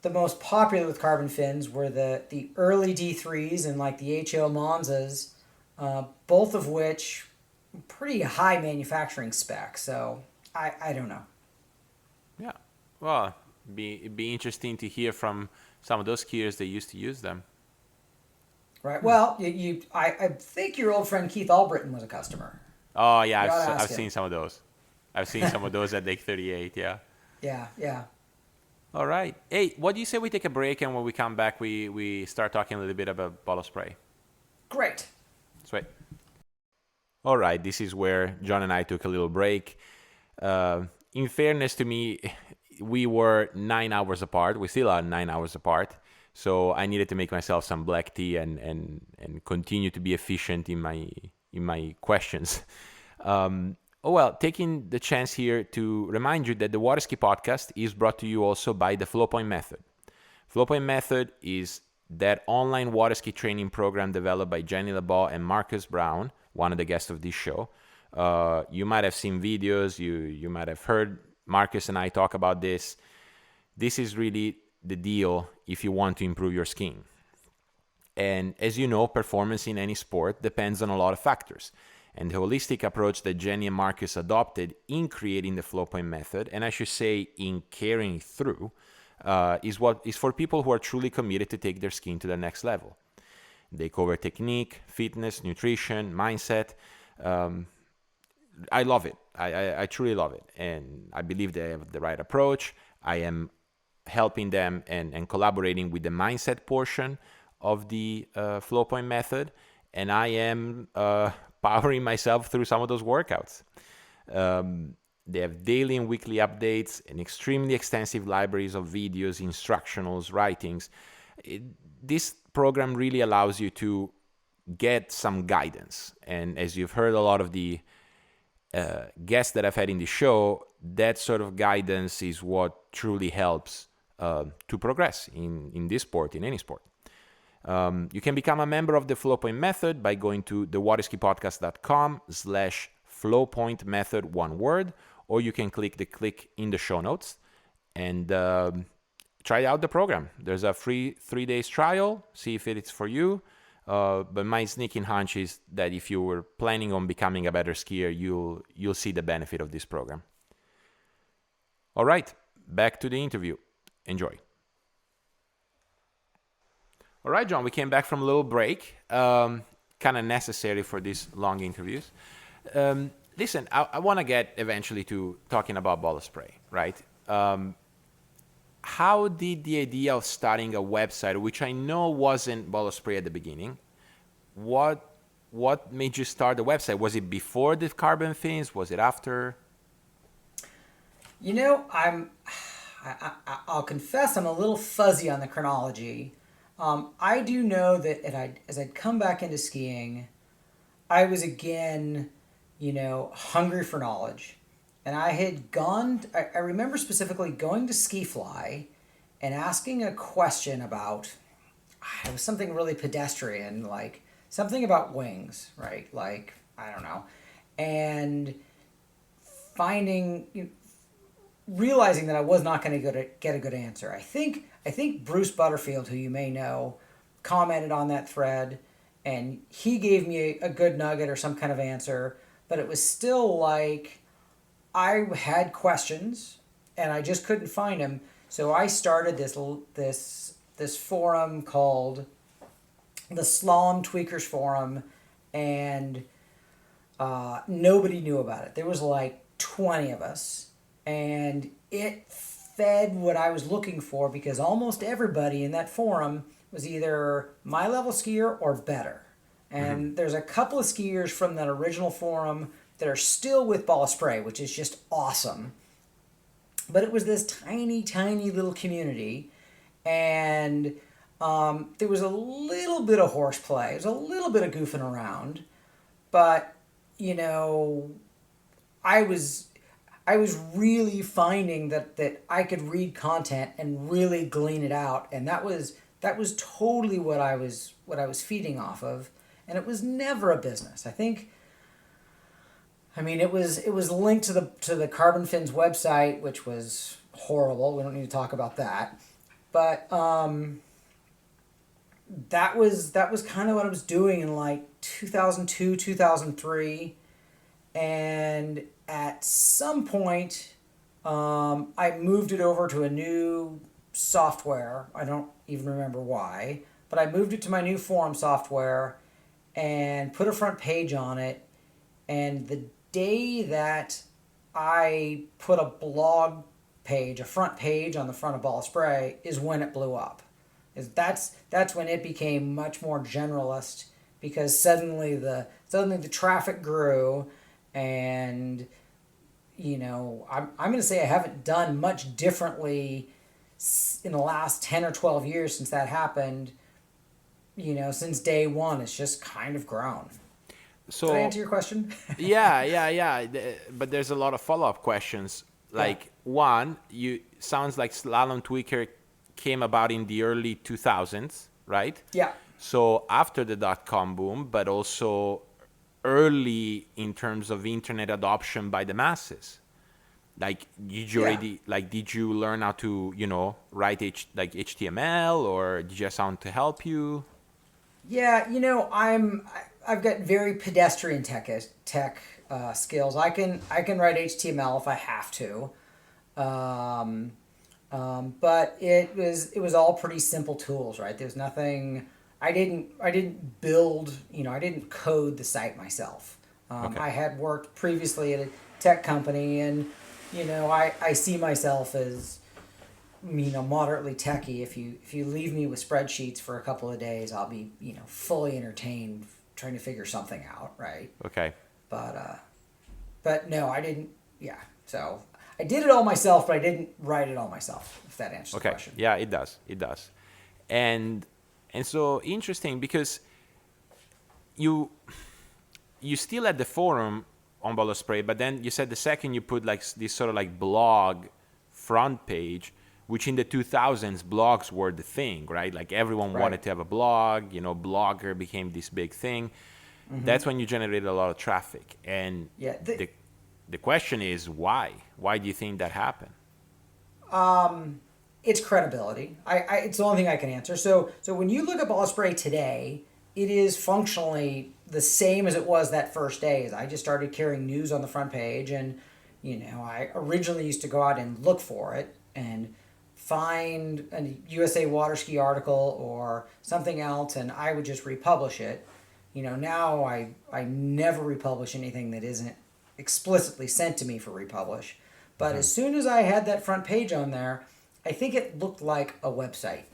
the most popular with carbon fins were the early D3s and like the HO Monzas, both of which pretty high manufacturing spec. So I don't know. Yeah. Well, it'd be interesting to hear from some of those skiers that used to use them. Right. Well, I think your old friend Keith Albritton was a customer. Oh, yeah, You ought to I've ask him. seen some of those. I've seen some of those at Lake 38, yeah. Yeah, yeah. All right. Hey, what do you say we take a break, and when we come back, we start talking a little bit about bottle spray? Great. Sweet. All right, this is where John and I took a little break. In fairness to me, we were 9 hours apart. We still are 9 hours apart. So I needed to make myself some black tea and continue to be efficient in my questions. Taking the chance here to remind you that the Waterski podcast is brought to you also by the Flowpoint Method. Flowpoint Method is that online waterski training program developed by Jenny LeBeau and Marcus Brown, one of the guests of this show. You might have seen videos, you might have heard Marcus and I talk about this. This is really the deal if you want to improve your skiing. And as you know, performance in any sport depends on a lot of factors. And the holistic approach that Jenny and Marcus adopted in creating the Flowpoint Method, and I should say in carrying it through, is for people who are truly committed to take their skiing to the next level. They cover technique, fitness, nutrition, mindset. I love it. I truly love it. And I believe they have the right approach. I am helping them and collaborating with the mindset portion of the Flowpoint Method. And I am powering myself through some of those workouts. They have daily and weekly updates and extremely extensive libraries of videos, instructionals, writings. This program really allows you to get some guidance. And as you've heard a lot of the guests that I've had in the show, that sort of guidance is what truly helps to progress in this sport, in any sport. You can become a member of the Flowpoint Method by going to thewaterskipodcast.com/Flowpoint Method, one word, or you can click in the show notes and try out the program. There's a free 3 days trial. See if it's for you. But my sneaking hunch is that if you were planning on becoming a better skier, you'll see the benefit of this program. All right, back to the interview. Enjoy. All right, John, we came back from a little break, kind of necessary for these long interviews. Listen, I want to get eventually to talking about ball spray, right? How did the idea of starting a website, which I know wasn't ball spray at the beginning, what made you start the website? Was it before the carbon fins? Was it after? You know, I'll confess I'm a little fuzzy on the chronology. I do know that as I'd come back into skiing, I was again, hungry for knowledge. And I had I remember specifically going to Ski Fly and asking a question about, it was something really pedestrian, like something about wings, right? Like, I don't know. And realizing that I was not going to get a good answer. I think Bruce Butterfield, who you may know, commented on that thread, and he gave me a good nugget or some kind of answer, but it was still like I had questions and I just couldn't find them. So I started this forum called the Slalom Tweakers Forum, and nobody knew about it. There was like 20 of us, and it fed what I was looking for because almost everybody in that forum was either my level skier or better. And there's a couple of skiers from that original forum that are still with Ball Spray, which is just awesome. But it was this tiny, tiny little community, and there was a little bit of horseplay. There was a little bit of goofing around, but I was really finding that I could read content and really glean it out, and that was totally what I was feeding off of, and it was never a business. It was linked to the Carbon Fins website, which was horrible. We don't need to talk about that, but that was kind of what I was doing in like 2002, 2003, and at some point, I moved it over to a new software. I don't even remember why, but I moved it to my new forum software and put a front page on it. And the day that I put a blog page, a front page on the front of Ball Spray, is when it blew up. That's when it became much more generalist, because suddenly the traffic grew, and I'm going to say I haven't done much differently in the last 10 or 12 years since that happened. Since day one, it's just kind of grown. So, did I answer your question? yeah. But there's a lot of follow-up questions. Like, one, sounds like Slalom Tweaker came about in the early 2000s, right? Yeah. So after the dot-com boom, but also early in terms of internet adoption by the masses. Like, did you learn how to, write HTML, or did you have someone to help you? Yeah, I've got very pedestrian tech skills. I can write HTML if I have to, but it was all pretty simple tools, right? There was nothing. I didn't build. I didn't code the site myself. Okay. I had worked previously at a tech company, and I see myself as moderately techie. If you leave me with spreadsheets for a couple of days, I'll be fully entertained trying to figure something out, right? Okay. But no, I didn't. Yeah, so I did it all myself, but I didn't write it all myself. If that answers the question. Yeah, it does. And so interesting, because you still had the forum on Ball Spray, but then you said the second you put like this sort of like blog front page, which in the 2000s blogs were the thing, right? Like everyone wanted to have a blog, Blogger became this big thing. Mm-hmm. That's when you generated a lot of traffic. And the question is why? Why do you think that happened? It's credibility. It's the only thing I can answer. So when you look at Ball Spray today, it is functionally the same as it was that first day. As I just started carrying news on the front page, and I originally used to go out and look for it and find a USA Water Ski article or something else, and I would just republish it. Now I never republish anything that isn't explicitly sent to me for republish. But as soon as I had that front page on there, I think it looked like a website.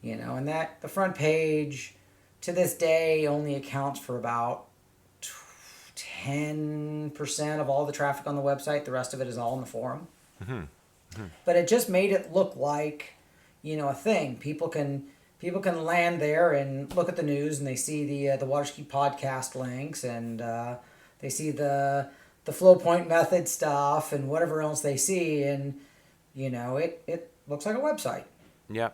And that the front page to this day only accounts for about 10% of all the traffic on the website. The rest of it is all in the forum. But it just made it look like, a thing. People can land there and look at the news, and they see the water ski podcast links, and they see the flow point method stuff and whatever else they see, and it looks like a website. Yeah.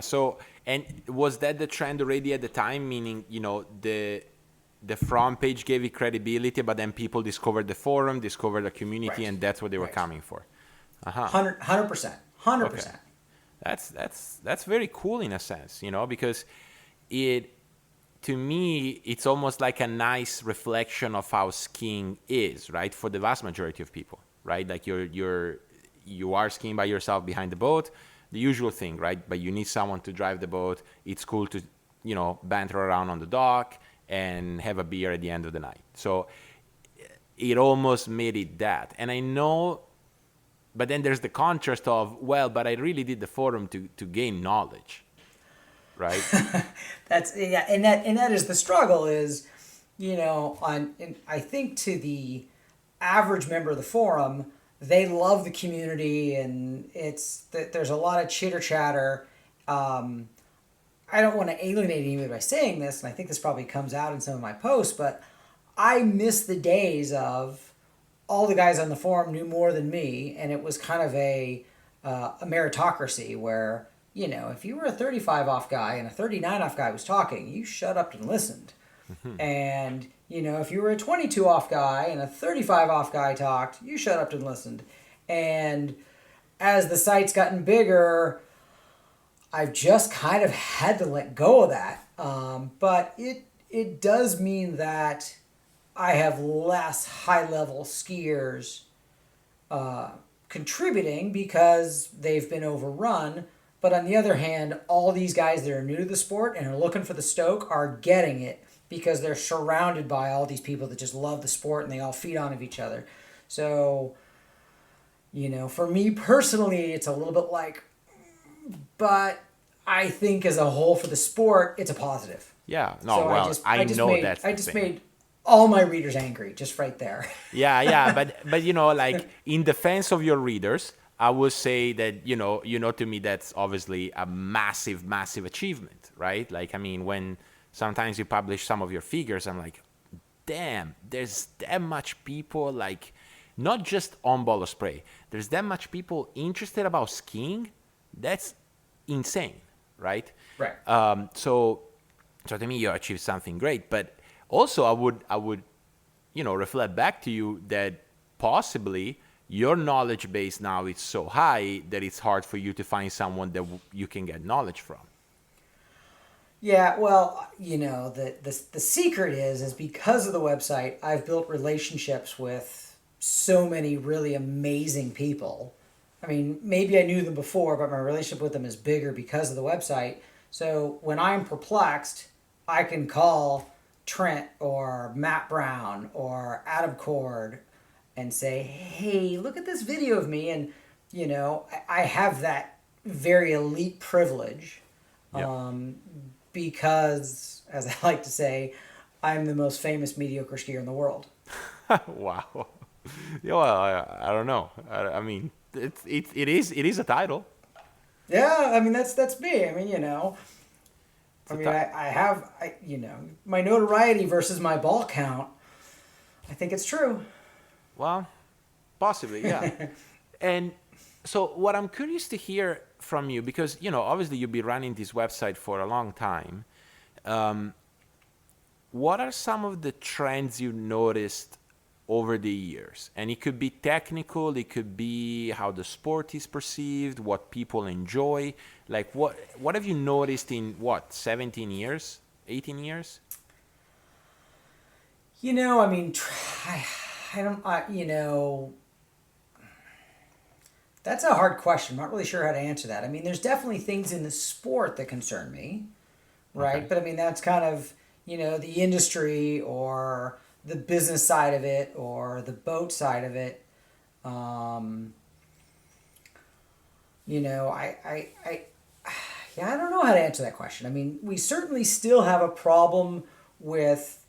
So, and was that the trend already at the time? Meaning, the front page gave it credibility, but then people discovered the forum, discovered the community, and that's what they were coming for. 100%. Okay. That's very cool in a sense, because to me, it's almost like a nice reflection of how skiing is, right? For the vast majority of people, right? Like you are skiing by yourself behind the boat, the usual thing, right? But you need someone to drive the boat. It's cool to, banter around on the dock and have a beer at the end of the night. So it almost made it that. And I know, but then there's the contrast of, but I really did the forum to gain knowledge, right? And that is the struggle is, I think to the average member of the forum, they love the community, and there's a lot of chitter chatter. I don't want to alienate anybody by saying this, and I think this probably comes out in some of my posts, but I miss the days of all the guys on the forum knew more than me, and it was kind of a meritocracy where, if you were a 35 off guy and a 39 off guy was talking, you shut up and listened. And, if you were a 22 off guy and a 35 off guy talked, you shut up and listened. And as the site's gotten bigger, I've just kind of had to let go of that. But it does mean that I have less high-level skiers contributing because they've been overrun. But on the other hand, all these guys that are new to the sport and are looking for the stoke are getting it because they're surrounded by all these people that just love the sport and they all feed on each other. So, for me personally, it's a little bit like, but I think as a whole for the sport, it's a positive. Yeah, no, so I just made all my readers angry just right there. Yeah, but like in defense of your readers, I would say that to me that's obviously a massive achievement, right? Like, I mean, when sometimes you publish some of your figures, I'm like, damn, there's that much people, like, not just on Bolo Spray, there's that much people interested about skiing. That's insane, right? So to me, you achieved something great, but also I would reflect back to you that possibly your knowledge base now is so high that it's hard for you to find someone that you can get knowledge from. Yeah, well, the secret is because of the website, I've built relationships with so many really amazing people. I mean, maybe I knew them before, but my relationship with them is bigger because of the website. So when I'm perplexed, I can call Trent or Matt Brown or Adam Cord and say, hey, look at this video of me. And, I have that very elite privilege because, as I like to say, I'm the most famous mediocre skier in the world. Wow. Yeah, well, I don't know. I mean, it is a title. Yeah, I mean, that's me. I mean, I have my notoriety versus my ball count. I think it's true. Well, possibly, yeah. And so what I'm curious to hear from you, because, obviously you've been running this website for a long time. What are some of the trends you noticed over the years? And it could be technical, it could be how the sport is perceived, what people enjoy. Like what have you noticed in 17 years, 18 years? You know, I mean, I don't, you know, that's a hard question. I'm not really sure how to answer that. I mean, there's definitely things in the sport that concern me, right? Okay. But I mean, that's kind of, you know, the industry or the business side of it or the boat side of it. Um, you know, yeah, I don't know how to answer that question. I mean, we certainly still have a problem with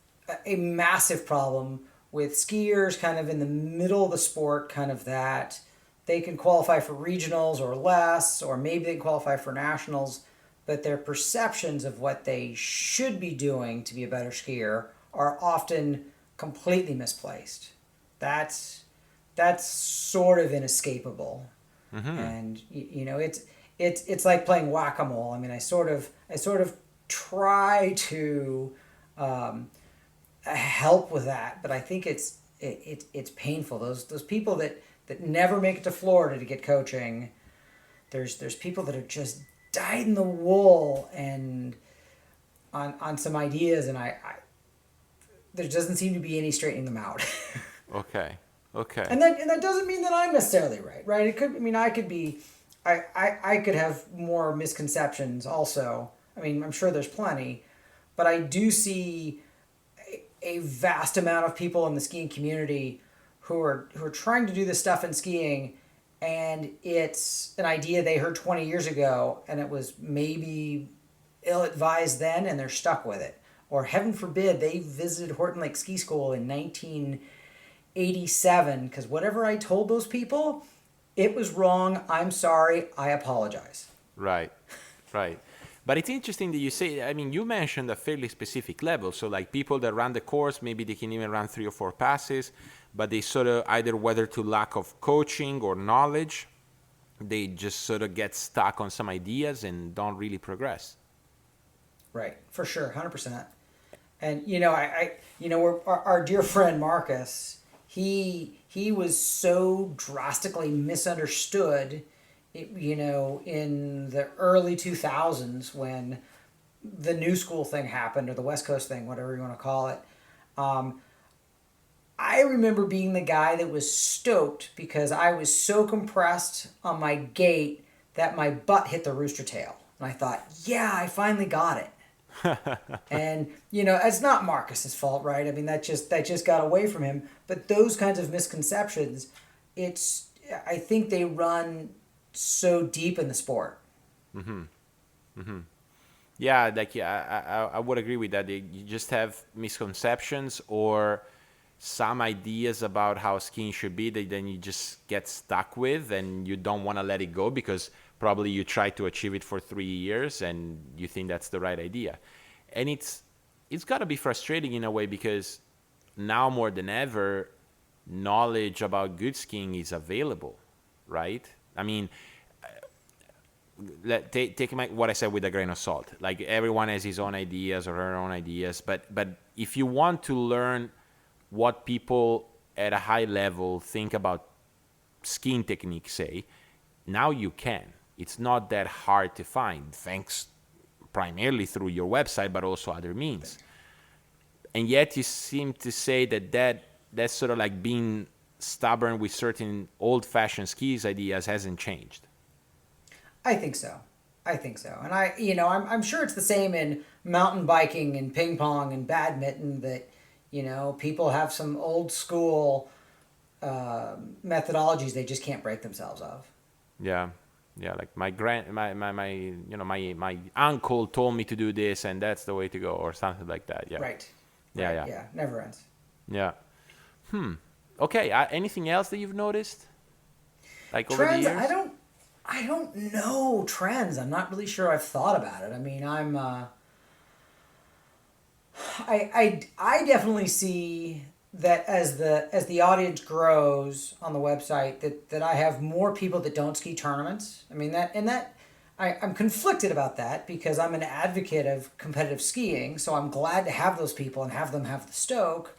a massive problem with skiers kind of in the middle of the sport, kind of that they can qualify for regionals or less, or maybe they can qualify for nationals, but their perceptions of what they should be doing to be a better skier are often completely misplaced. That's that's sort of inescapable, Mm-hmm. and you know it's like playing whack-a-mole. I mean, I sort of try to um, help with that, but I think it's painful. Those people that never make it to Florida to get coaching. There's people that are just dyed in the wool and on some ideas, and I there doesn't seem to be any straightening them out. Okay. Okay. And that doesn't mean that I'm necessarily right, right? It could, I mean, I could be, I could have more misconceptions also. I mean, I'm sure there's plenty, but I do see a vast amount of people in the skiing community who are trying to do this stuff in skiing, and it's an idea they heard 20 years ago, and it was maybe ill advised then, and they're stuck with it. Or heaven forbid, they visited Horton Lake Ski School in 1987, because whatever I told those people, it was wrong. I'm sorry. I apologize. Right, right. But it's interesting that you say, I mean, you mentioned a fairly specific level. So, like people that run the course, maybe they can even run 3 or 4 passes, but they sort of either whether to lack of coaching or knowledge, they just sort of get stuck on some ideas and don't really progress. Right, for sure, 100%. And you know, you know, our dear friend Marcus, he was so drastically misunderstood, you know, in the early 2000s when the new school thing happened, or the West Coast thing, whatever you want to call it. Um, I remember being the guy that was stoked because I was so compressed on my gait that my butt hit the rooster tail. And I thought, yeah, I finally got it. And you know, it's not Marcus's fault, right? I mean, that just got away from him. But those kinds of misconceptions, it's I think they run so deep in the sport. Yeah, like yeah, I would agree with that. You just have misconceptions or some ideas about how skiing should be that then you just get stuck with and you don't want to let it go because probably you tried to achieve it for 3 years and you think that's the right idea. And it's got to be frustrating in a way because now more than ever, knowledge about good skiing is available, right? I mean, take what I said with a grain of salt. Like everyone has his own ideas or her own ideas, but if you want to learn what people at a high level think about skiing technique, say, now you can. It's not that hard to find, thanks primarily through your website, but also other means. And yet you seem to say that's sort of like being stubborn with certain old-fashioned skis ideas hasn't changed. I think so. I think so. And you know, I'm sure it's the same in mountain biking and ping pong and badminton that, you know, people have some old school methodologies they just can't break themselves of. Yeah, yeah. Like my you know my uncle told me to do this, and that's the way to go, or something like that. Yeah, Right. yeah, Right. yeah, Yeah. Never ends. yeah. Okay. Anything else that you've noticed, like over the Trends, years? I don't know trends. I'm not really sure I've thought about it. I mean, I definitely see that as the audience grows on the website that I have more people that don't ski tournaments. I mean I'm conflicted about that because I'm an advocate of competitive skiing, so I'm glad to have those people and have them have the stoke.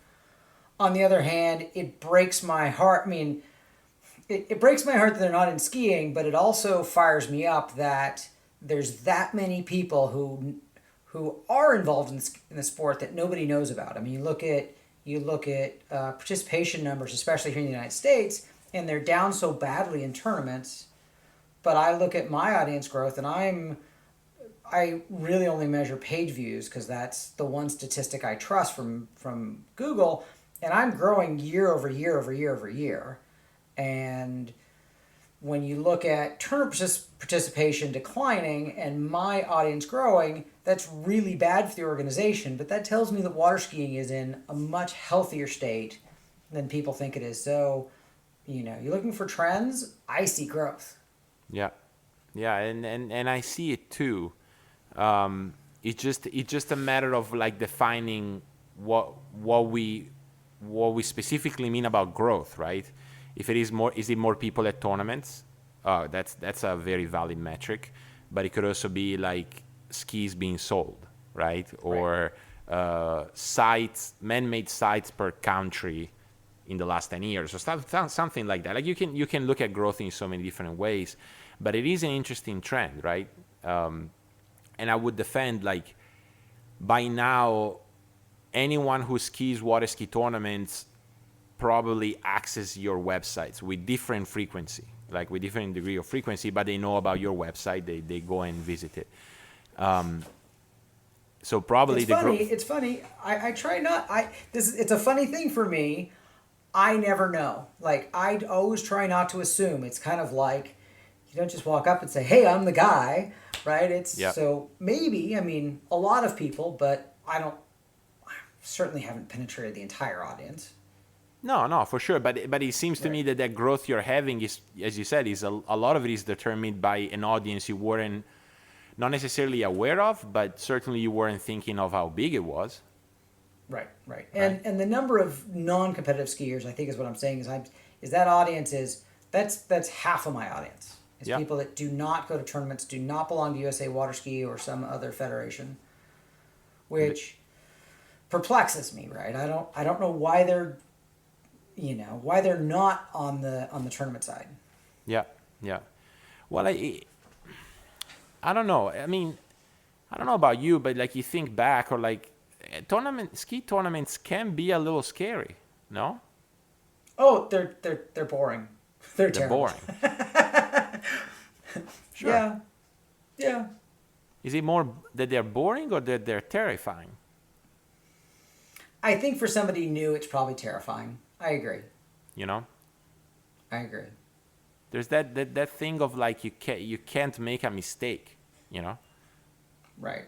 On the other hand, it breaks my heart. I mean, it breaks my heart that they're not in skiing, but it also fires me up that there's that many people who are involved in the sport that nobody knows about. I mean, you look at participation numbers, especially here in the United States, and they're down so badly in tournaments. But I look at my audience growth, and I really only measure page views because that's the one statistic I trust from Google, and I'm growing year over year over year over year. And when you look at tournament participation declining and my audience growing, that's really bad for the organization. But that tells me that water skiing is in a much healthier state than people think it is. So, you're looking for trends. I see growth. Yeah, yeah, and I see it too. It's just a matter of like defining what we specifically mean about growth, right? If it is more people at tournaments? That's a very valid metric, but it could also be like skis being sold, right? Or man-made sites per country in the last 10 years, or something like that. Like you can look at growth in so many different ways, but it is an interesting trend, right? And I would defend, like, by now, anyone who skis water ski tournaments probably access your websites with different frequency, like with different degree of frequency, but they know about your website. They go and visit it. So probably it's funny. I try not. It's a funny thing for me. I never know. Like, I always try not to assume. It's kind of like you don't just walk up and say, "Hey, I'm the guy," right? So maybe, I mean, a lot of people, but I certainly haven't penetrated the entire audience. No, for sure. But it seems to me that growth you're having is, as you said, is a lot of it is determined by an audience you weren't not necessarily aware of, but certainly you weren't thinking of how big it was. Right. And the number of non-competitive skiers, I think, is what I'm saying is that audience that's half of my audience. It's people that do not go to tournaments, do not belong to USA Water Ski or some other federation, which perplexes me, right? I don't know why they're not on the tournament side. Yeah. Well, I don't know. I mean, I don't know about you, but like you think back, or like ski tournaments can be a little scary, no? Oh, they're boring. They're terrible. Boring. Sure. Yeah. Is it more that they're boring or that they're terrifying? I think for somebody new, it's probably terrifying. I agree. I agree. There's that thing of like you can't make a mistake, Right.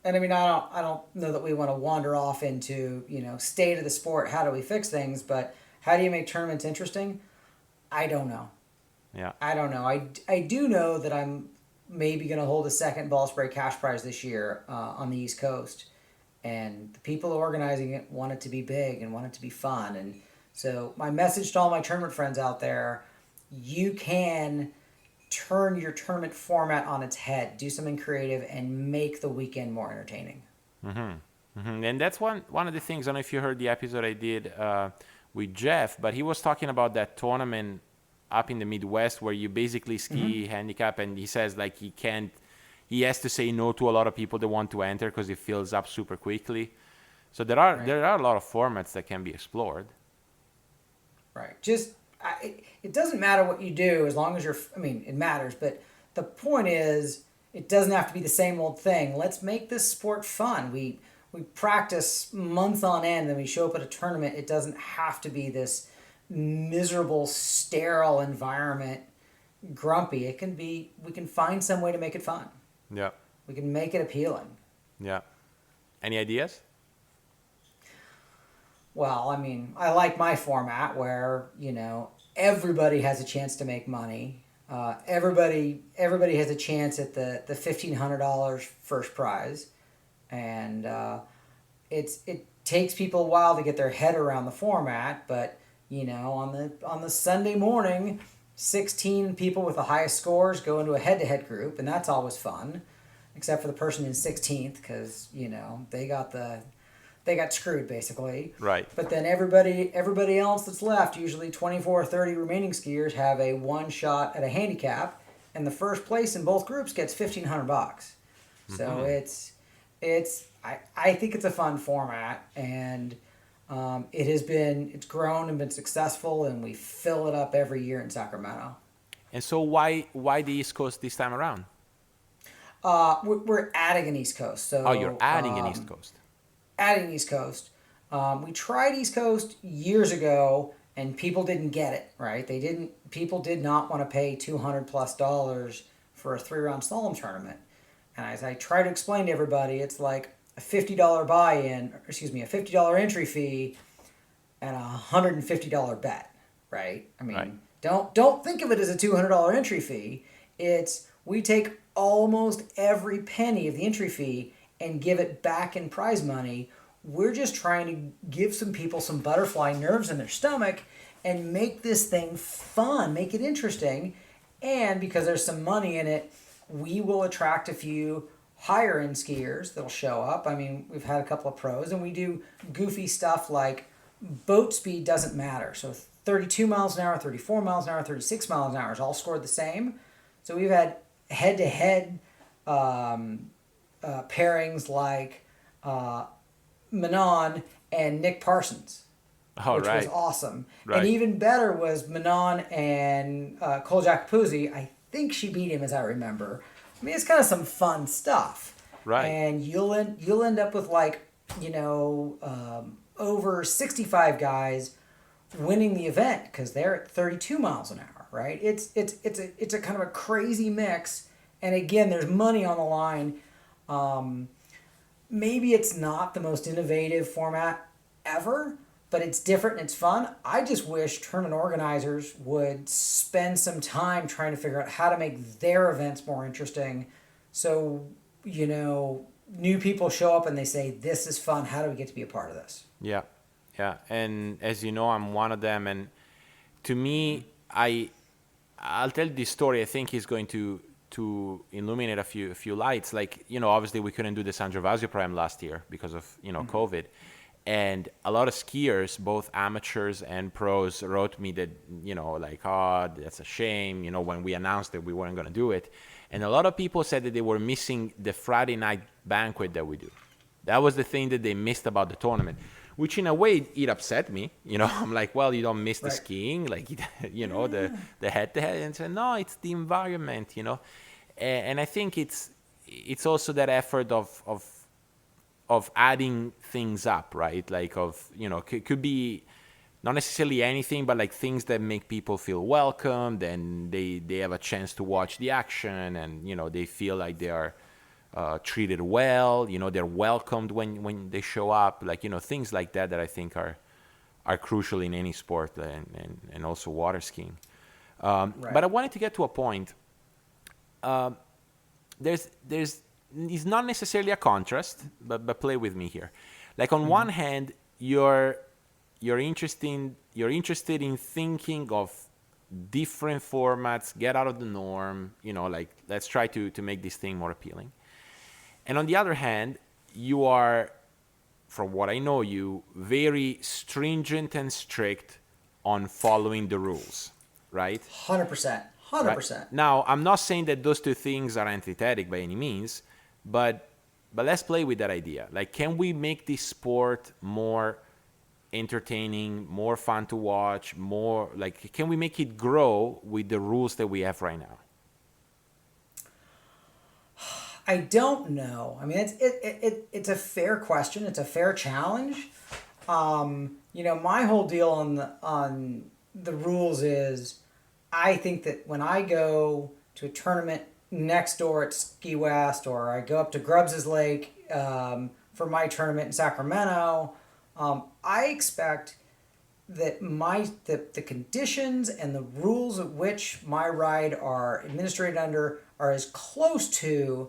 And I mean, I don't know that we want to wander off into, state of the sport, how do we fix things, but how do you make tournaments interesting? I don't know. Yeah. I don't know. I do know that I'm maybe going to hold a second ball spray cash prize this year on the East Coast. And the people organizing it want it to be big and want it to be fun. And so my message to all my tournament friends out there, you can turn your tournament format on its head, do something creative, and make the weekend more entertaining. And that's one of the things. I don't know if you heard the episode I did with Jeff, but he was talking about that tournament up in the Midwest where you basically ski handicap, and he says like he has to say no to a lot of people that want to enter because it fills up super quickly. So there are a lot of formats that can be explored. Right. It doesn't matter what you do as long as it matters, but the point is it doesn't have to be the same old thing. Let's make this sport fun. We practice months on end, then we show up at a tournament. It doesn't have to be this miserable, sterile environment, grumpy. It can be, we can find some way to make it fun. Yeah. We can make it appealing. Yeah. Any ideas? Well, I mean, I like my format where, everybody has a chance to make money. Everybody has a chance at the $1,500 first prize. And it takes people a while to get their head around the format, but on the Sunday morning, 16 people with the highest scores go into a head-to-head group, and that's always fun, except for the person in 16th because they got screwed basically. Right. But then everybody else that's left, usually 24 or 30 remaining skiers, have a one shot at a handicap, and the first place in both groups gets $1,500. So I think it's a fun format, and it's grown and been successful, and we fill it up every year in Sacramento. And so why the East Coast this time around? We're adding an East Coast, Oh, you're so adding an East Coast. adding East Coast. We tried East Coast years ago, and people didn't get it right. They didn't. People did not want to pay $200+ for a 3 round slalom tournament. And as I try to explain to everybody, it's like a $50 buy-in, or excuse me, a $50 entry fee, and a $150 bet. Right? I mean, Right. don't think of it as a $200 entry fee. It's we take almost every penny of the entry fee and give it back in prize money. We're just trying to give some people some butterfly nerves in their stomach and make this thing fun, make it interesting. And because there's some money in it, we will attract a few higher end skiers that'll show up. I mean, we've had a couple of pros, and we do goofy stuff like boat speed doesn't matter. So 32 miles an hour, 34 miles an hour, 36 miles an hour is all scored the same. So we've had head to head pairings like Manon and Nick Parsons, Oh, which was right. awesome. Right. And even better was Manon and Cole Jacopuzzi. I think she beat him, as I remember. I mean, it's kind of some fun stuff. Right. And you'll end up with like, over 65 guys winning the event because they're at 32 miles an hour, right? It's a kind of a crazy mix. And again, there's money on the line. Maybe it's not the most innovative format ever, but it's different and it's fun. I just wish tournament organizers would spend some time trying to figure out how to make their events more interesting. So, new people show up and they say, this is fun. How do we get to be a part of this? Yeah, yeah. And as you know, I'm one of them. And to me, I'll tell this story. I think is going to illuminate a few lights. Like, obviously we couldn't do the San Gervasio Prime last year because of COVID, and a lot of skiers, both amateurs and pros, wrote me that like, oh, that's a shame. When we announced that we weren't going to do it, and a lot of people said that they were missing the Friday night banquet that we do. That was the thing that they missed about the tournament, which in a way it upset me. I'm like, well, you don't miss the Right. skiing, like, the head-to-head, and said, no, it's the environment, and I think it's also that effort of adding things up, right? Like could be not necessarily anything, but like things that make people feel welcomed, and they have a chance to watch the action, and they feel like they are treated well, they're welcomed when they show up, like things like that I think are crucial in any sport, and also water skiing. Right. But I wanted to get to a point. There's it's not necessarily a contrast, but play with me here. Like on one hand, you're interested in thinking of different formats, get out of the norm, like let's try to make this thing more appealing. And on the other hand, you are, from what I know you, very stringent and strict on following the rules, right? 100%. 100%. Right? Now, I'm not saying that those two things are antithetic by any means, but let's play with that idea. Like, can we make this sport more entertaining, more fun to watch, more like, can we make it grow with the rules that we have right now? I don't know. I mean, it's a fair question. It's a fair challenge. My whole deal on the rules is, I think that when I go to a tournament next door at Ski West, or I go up to Grubbs's Lake for my tournament in Sacramento, I expect that the conditions and the rules at which my ride are administered under are as close to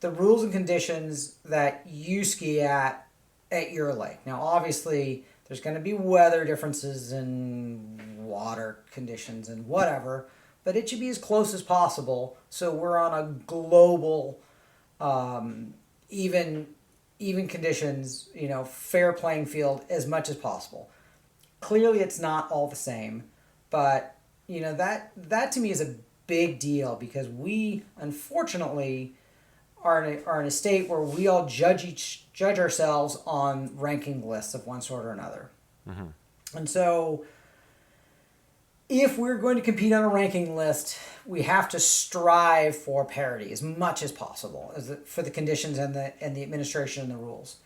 the rules and conditions that you ski at your lake. Now, obviously, there's going to be weather differences and water conditions and whatever, but it should be as close as possible so we're on a global, even conditions, fair playing field as much as possible. Clearly, it's not all the same, but that to me is a big deal, because we, unfortunately, are in a state where we all judge ourselves on ranking lists of one sort or another. And so if we're going to compete on a ranking list, we have to strive for parity as much as possible for the conditions and the administration and the rules.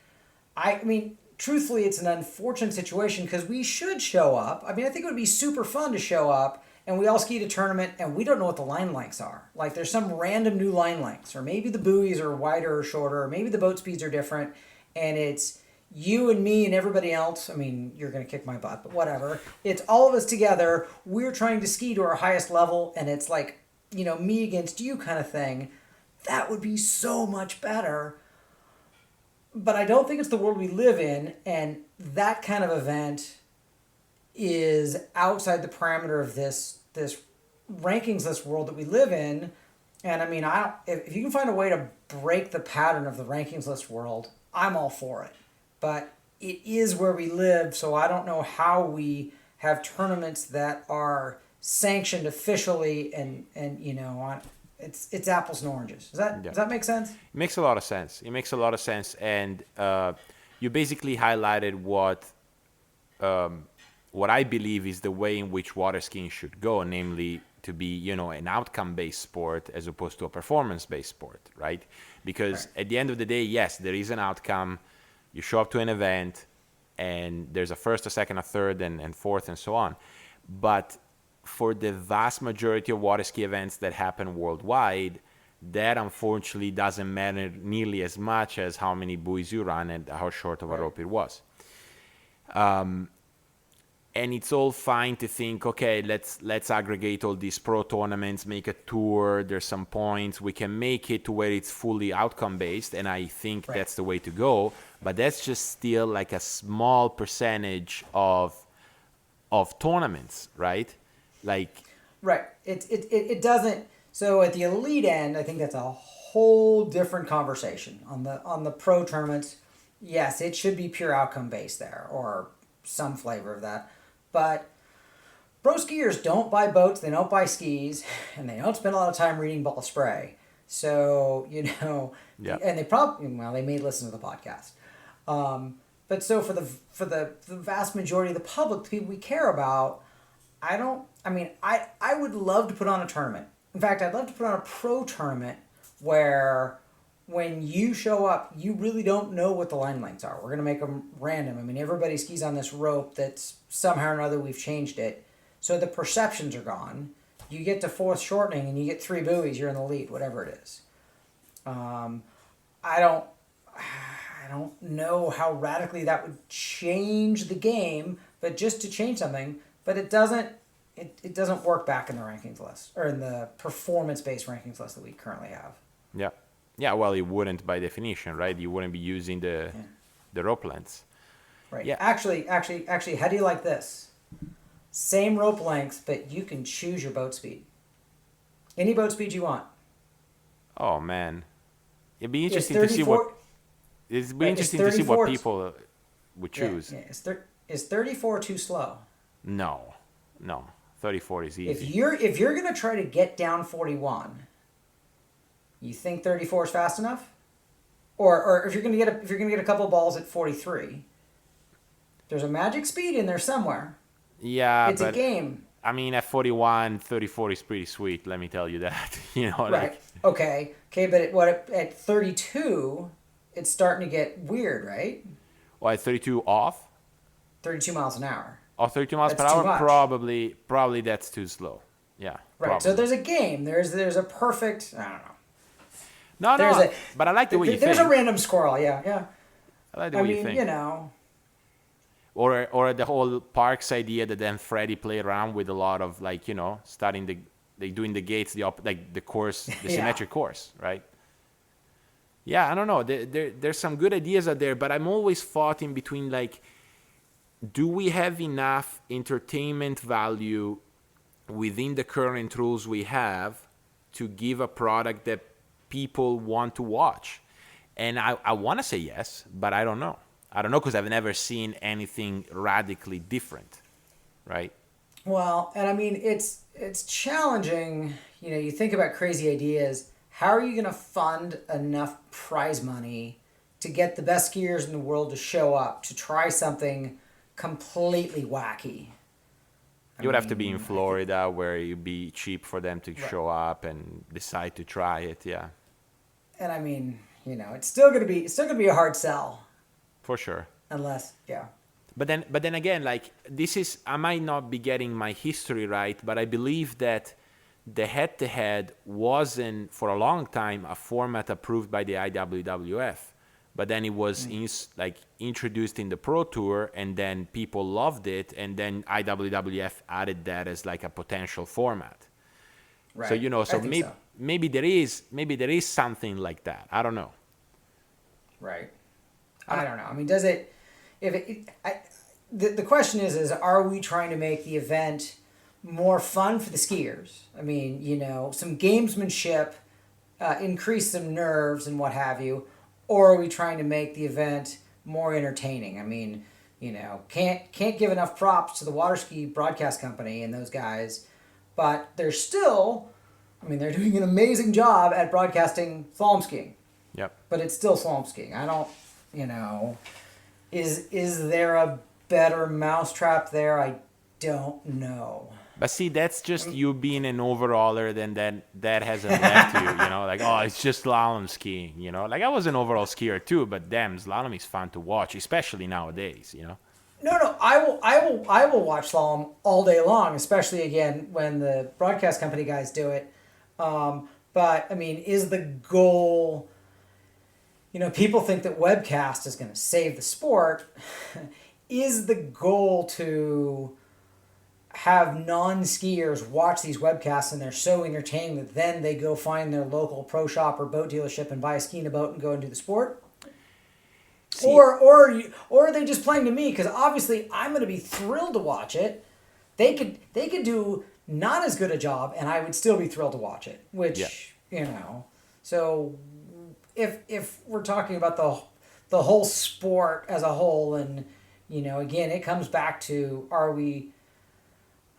I mean, truthfully, it's an unfortunate situation because we should show up. I mean, I think it would be super fun to show up and we all ski at a tournament and we don't know what the line lengths are. Like there's some random new line lengths, or maybe the buoys are wider or shorter, or maybe the boat speeds are different, and it's you and me and everybody else. I mean, you're going to kick my butt, but whatever. It's all of us together. We're trying to ski to our highest level, and it's like, me against you kind of thing. That would be so much better. But I don't think it's the world we live in, and that kind of event is outside the parameter of this rankings list world that we live in. And I mean, if you can find a way to break the pattern of the rankings list world, I'm all for it. But it is where we live, so I don't know how we have tournaments that are sanctioned officially and it's apples and oranges. Does that make sense? It makes a lot of sense. And you basically highlighted what I believe is the way in which water skiing should go, namely to be, an outcome-based sport as opposed to a performance-based sport, right? Because at the end of the day, yes, there is an outcome. You show up to an event, and there's a first, a second, a third, and fourth, and so on. But for the vast majority of water ski events that happen worldwide, that unfortunately doesn't matter nearly as much as how many buoys you run and how short of a rope it was. And it's all fine to think, okay, let's aggregate all these pro tournaments, make a tour, there's some points, we can make it to where it's fully outcome based, and I think that's the way to go. But that's just still like a small percentage of tournaments, right? It doesn't. So at the elite end, I think that's a whole different conversation. On the pro tournaments, yes, it should be pure outcome based there, or some flavor of that. But pro skiers don't buy boats, they don't buy skis, and they don't spend a lot of time reading ball spray. So, and they may listen to the podcast. But so for the vast majority of the public, the people we care about, I would love to put on a tournament. In fact, I'd love to put on a pro tournament where when you show up, you really don't know what the line lengths are. We're going to make them random. I mean, everybody skis on this rope that's somehow or another we've changed it. So the perceptions are gone. You get to fourth shortening and you get 3 buoys, you're in the lead, whatever it is. I don't know how radically that would change the game, but just to change something, but it doesn't work back in the rankings list, or in the performance-based rankings list that we currently have. Yeah. Yeah, well, it wouldn't by definition, right? You wouldn't be using the rope lengths. Right. Yeah. Actually, how do you like this? Same rope lengths, but you can choose your boat speed. Any boat speed you want. Oh man, it'd be interesting to see what. It'd be interesting to see what people would choose. Yeah. Is 34 too slow? No, 34 is easy. If you're gonna try to get down 41. You think 34 is fast enough? Or if you're gonna get a couple of balls at 43, there's a magic speed in there somewhere. Yeah, it's a game. I mean, at 41, 34 is pretty sweet. Let me tell you that. Right. Okay. But at 32, it's starting to get weird, right? Well, at 32 off. 32 miles an hour. Oh, 32 miles per hour. Probably that's too slow. Yeah. Right. Probably. So there's a game. There's a perfect. I don't know. No, but I like the way you think. There's a random squirrel, yeah. I like the way you think. Or the whole Parks idea that then Freddie played around with a lot of starting doing the gates, the course, the symmetric course, right? Yeah, I don't know. There's some good ideas out there, but I'm always fought in between do we have enough entertainment value within the current rules we have to give a product that people want to watch? And I want to say yes, but I don't know. I don't know because I've never seen anything radically different, right? Well, and I mean, it's challenging. You think about crazy ideas. how are you going to fund enough prize money to get the best skiers in the world to show up to try something completely wacky? You would have to be in Florida where it'd be cheap for them to show up and decide to try it. Yeah. And I mean, it's still gonna be a hard sell. For sure. Unless, yeah. But then again, like I might not be getting my history right, but I believe that the head-to-head wasn't for a long time a format approved by the IWWF. But then it was introduced in the Pro Tour, and then people loved it, and then IWWF added that as like a potential format. Right. So maybe there is something like that. I don't know. Right. I don't know. I mean, does it? The question is are we trying to make the event more fun for the skiers? I mean, some gamesmanship, increase some nerves and what have you. Or are we trying to make the event more entertaining? I mean, can't give enough props to the water ski broadcast company and those guys, but they're doing an amazing job at broadcasting slalom skiing. Yep. But it's still slalom skiing. I don't, is there a better mousetrap there? I don't know. But see, that's just you being an overaller, then that hasn't left you, like, oh, it's just slalom skiing, Like, I was an overall skier too, but damn, slalom is fun to watch, especially nowadays, No, I will watch slalom all day long, especially again when the broadcast company guys do it. But I mean, is the goal? People think that webcast is going to save the sport. Is the goal to have non-skiers watch these webcasts and they're so entertaining that then they go find their local pro shop or boat dealership and buy a ski and a boat and go and do the sport? Or are they just playing to me? Because obviously I'm going to be thrilled to watch it. They could do not as good a job and I would still be thrilled to watch it. Which, So if we're talking about the whole sport as a whole, and again, it comes back to, are we,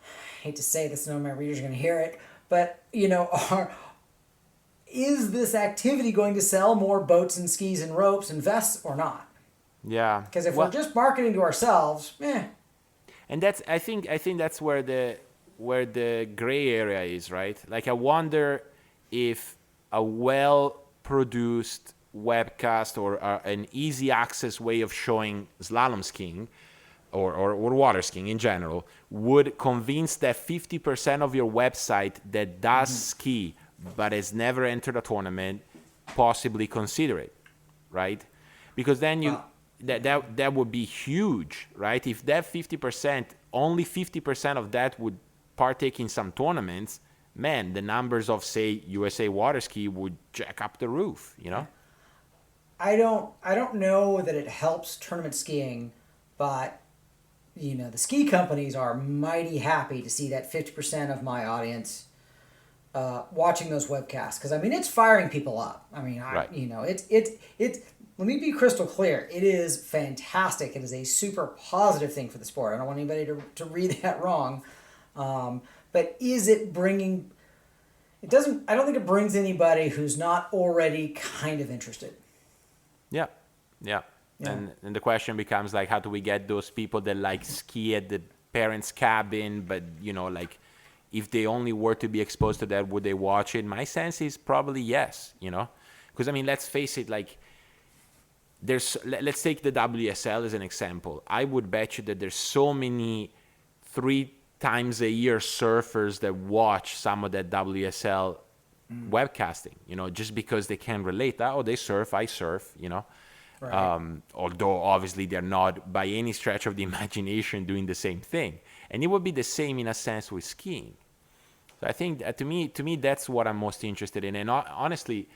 I hate to say this, none of my readers are going to hear it, but is this activity going to sell more boats and skis and ropes and vests or not? Yeah. Because if we're just marketing to ourselves, And that's I think that's where the gray area is, right? Like, I wonder if a well-produced webcast or an easy access way of showing slalom skiing or water skiing in general would convince that 50% of your website that does ski but has never entered a tournament possibly consider it, right? Because then that would be huge, right? If that 50%, only 50% of that would partake in some tournaments, man, the numbers of, say, USA Water Ski would jack up the roof, I don't know that it helps tournament skiing, but the ski companies are mighty happy to see that 50% of my audience watching those webcasts, because I mean, it's firing people up. I mean, right. It's let me be crystal clear. It is fantastic. It is a super positive thing for the sport. I don't want anybody to read that wrong. But is it bringing? It doesn't. I don't think it brings anybody who's not already kind of interested. Yeah. And the question becomes, like, how do we get those people that like ski at the parents' cabin, but like, if they only were to be exposed to that, would they watch it? My sense is probably yes, because I mean, let's face it, like, let's take the WSL as an example. I would bet you that there's so many 3 times a year surfers that watch some of that WSL webcasting, just because they can relate. Oh, they surf, I surf, Right. Although obviously they're not by any stretch of the imagination doing the same thing. And it would be the same in a sense with skiing. So I think to me that's what I'm most interested in. And honestly,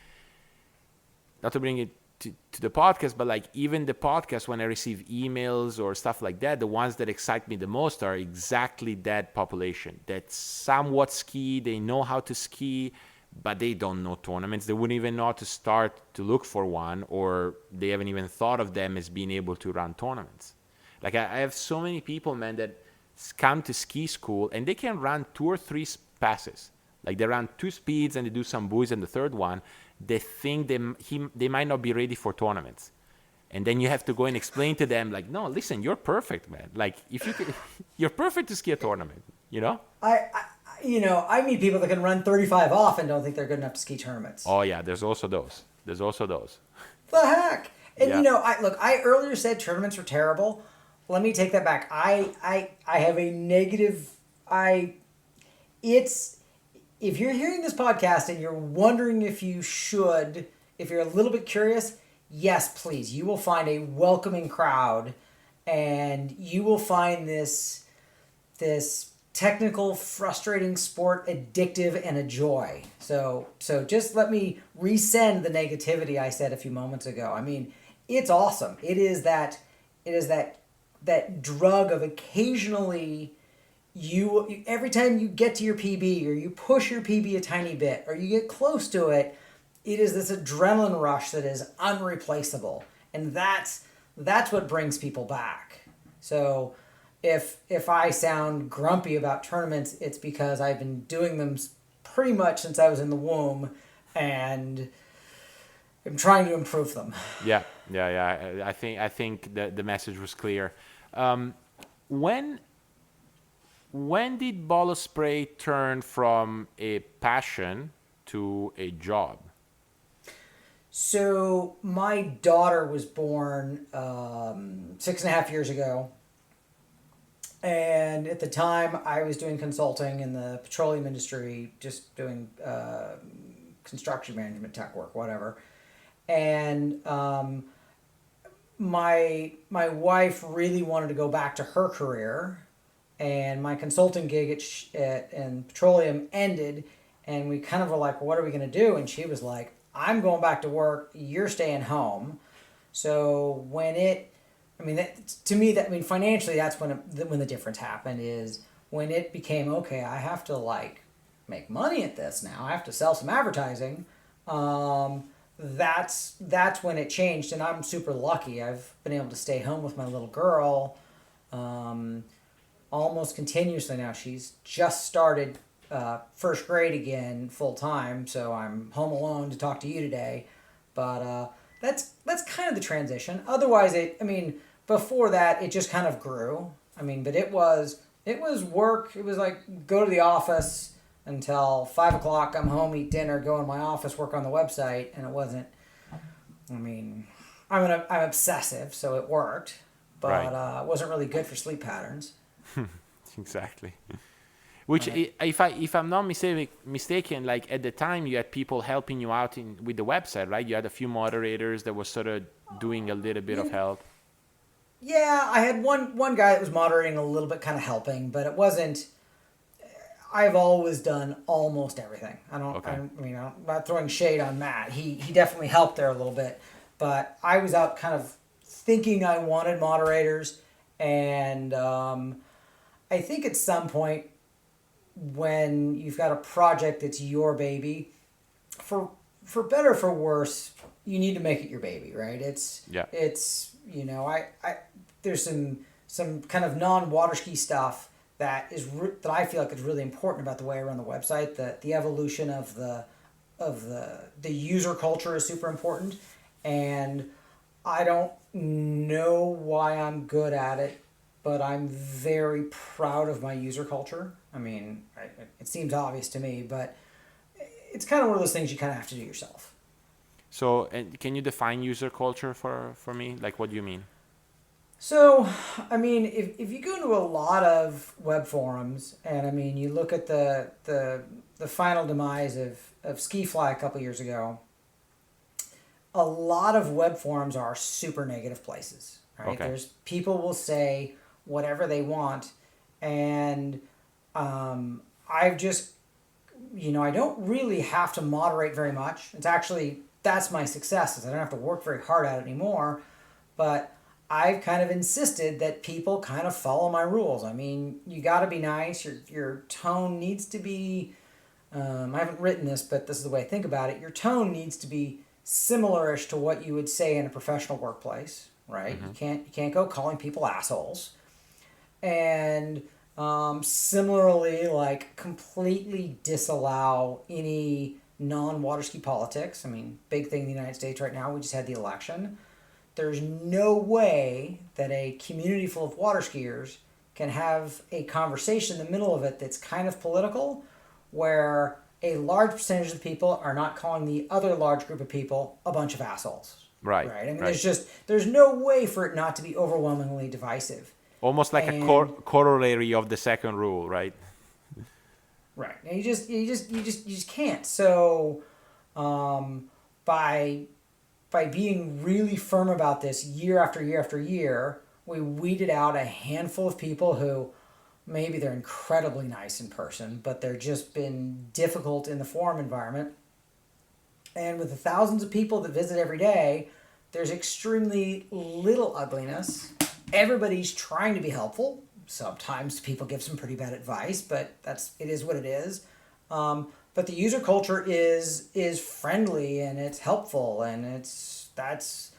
not to bring it to the podcast, but like, even the podcast, when I receive emails or stuff like that, the ones that excite me the most are exactly that population that somewhat ski, they know how to ski, but they don't know tournaments. They wouldn't even know how to start to look for one, or they haven't even thought of them as being able to run tournaments. Like, I have so many people, man, that come to ski school and they can run 2 or 3 passes. Like they run 2 speeds and they do some buoys in the third one. They think they might not be ready for tournaments. And then you have to go and explain to them, like, no, listen, you're perfect, man. Like, if you could, you're perfect to ski a tournament, you know? I meet people that can run 35 off and don't think they're good enough to ski tournaments. Oh, yeah, there's also those. The heck? And Yeah. I earlier said tournaments were terrible. Let me take that back. I have a negative. It's if you're hearing this podcast and you're wondering if you're a little bit curious, yes, please. You will find a welcoming crowd, and you will find this technical, frustrating sport addictive and a joy. So just let me resend the negativity I said a few moments ago. I mean, it's awesome. It is that drug of occasionally every time you get to your PB or you push your PB a tiny bit or you get close to it, it is this adrenaline rush that is unreplaceable. And that's what brings people back. So if I sound grumpy about tournaments, it's because I've been doing them pretty much since I was in the womb, and I'm trying to improve them. Yeah. I think the message was clear. When did bottle spray turn from a passion to a job? So my daughter was born 6.5 years ago. And at the time, I was doing consulting in the petroleum industry, just doing construction management, tech work, whatever. And my wife really wanted to go back to her career, and my consulting gig in petroleum ended, and we kind of were like, "What are we going to do?" And she was like, "I'm going back to work. You're staying home." So financially, that's when the difference happened, is when it became, okay, I have to make money at this now. I have to sell some advertising. That's when it changed, and I'm super lucky. I've been able to stay home with my little girl almost continuously now. She's just started first grade again full time, so I'm home alone to talk to you today. But that's kind of the transition. Otherwise, before that, it just kind of grew. But it was work. It was like go to the office until 5 o'clock, come home, eat dinner, go in my office, work on the website, and it wasn't. I'm obsessive, so it worked, but Right. it wasn't really good for sleep patterns. Exactly. Which, if I'm not mistaken, like at the time you had people helping you out with the website, right? You had a few moderators that were sort of doing a little bit of help. Yeah, I had one guy that was moderating a little bit, kind of helping, but it wasn't. I've always done almost everything. Okay. I'm not throwing shade on Matt. He definitely helped there a little bit, but I was out kind of thinking I wanted moderators, and I think at some point when you've got a project that's your baby, for better or for worse, you need to make it your baby, right? Yeah. I there's some kind of non-water ski stuff that I feel like is really important about the way I run the website. The evolution of the user culture is super important, and I don't know why I'm good at it, but I'm very proud of my user culture. It seems obvious to me, but it's kind of one of those things you kind of have to do yourself. So, and can you define user culture for me? Like, what do you mean? So, if you go to a lot of web forums, and you look at the final demise of SkiFly a couple years ago, a lot of web forums are super negative places, right? Okay. There's people will say whatever they want, and I've just, I don't really have to moderate very much. It's actually, that's my success, is I don't have to work very hard at it anymore, but I've kind of insisted that people kind of follow my rules. You got to be nice. Your tone needs to be, I haven't written this, but this is the way I think about it. Your tone needs to be similar-ish to what you would say in a professional workplace, right? Mm-hmm. You can't go calling people assholes. And Similarly, like completely disallow any non-water ski politics. I mean, big thing in the United States right now. We just had the election. There's no way that a community full of water skiers can have a conversation in the middle of it that's kind of political, where a large percentage of the people are not calling the other large group of people a bunch of assholes. Right, Right? I mean, right. there's no way for it not to be overwhelmingly divisive. Almost like a And corollary of the second rule, right? right, and you just can't. So, by being really firm about this year after year after year, we weeded out a handful of people who maybe they're incredibly nice in person, but they're just been difficult in the forum environment. And with the thousands of people that visit every day, there's extremely little ugliness. Everybody's trying to be helpful. Sometimes people give some pretty bad advice, but it is what it is. But the user culture is friendly and it's helpful, and that's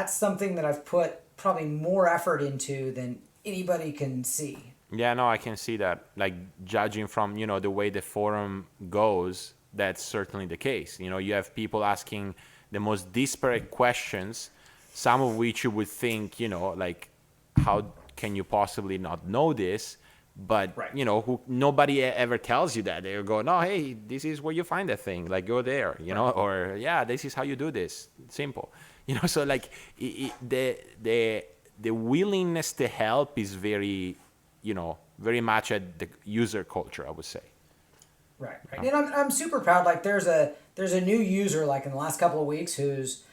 something that I've put probably more effort into than anybody can see. Yeah, no, I can see that. Like, judging from, the way the forum goes, that's certainly the case. You have people asking the most disparate questions, some of which you would think, like, how can you possibly not know this? But, Right. Nobody ever tells you that. They go, no, hey, this is where you find that thing. Like, go there, Right. or, yeah, this is how you do this. Simple. So, like, the willingness to help is very much at the user culture, I would say. Right. Right. And I'm super proud. Like there's a new user like in the last couple of weeks he's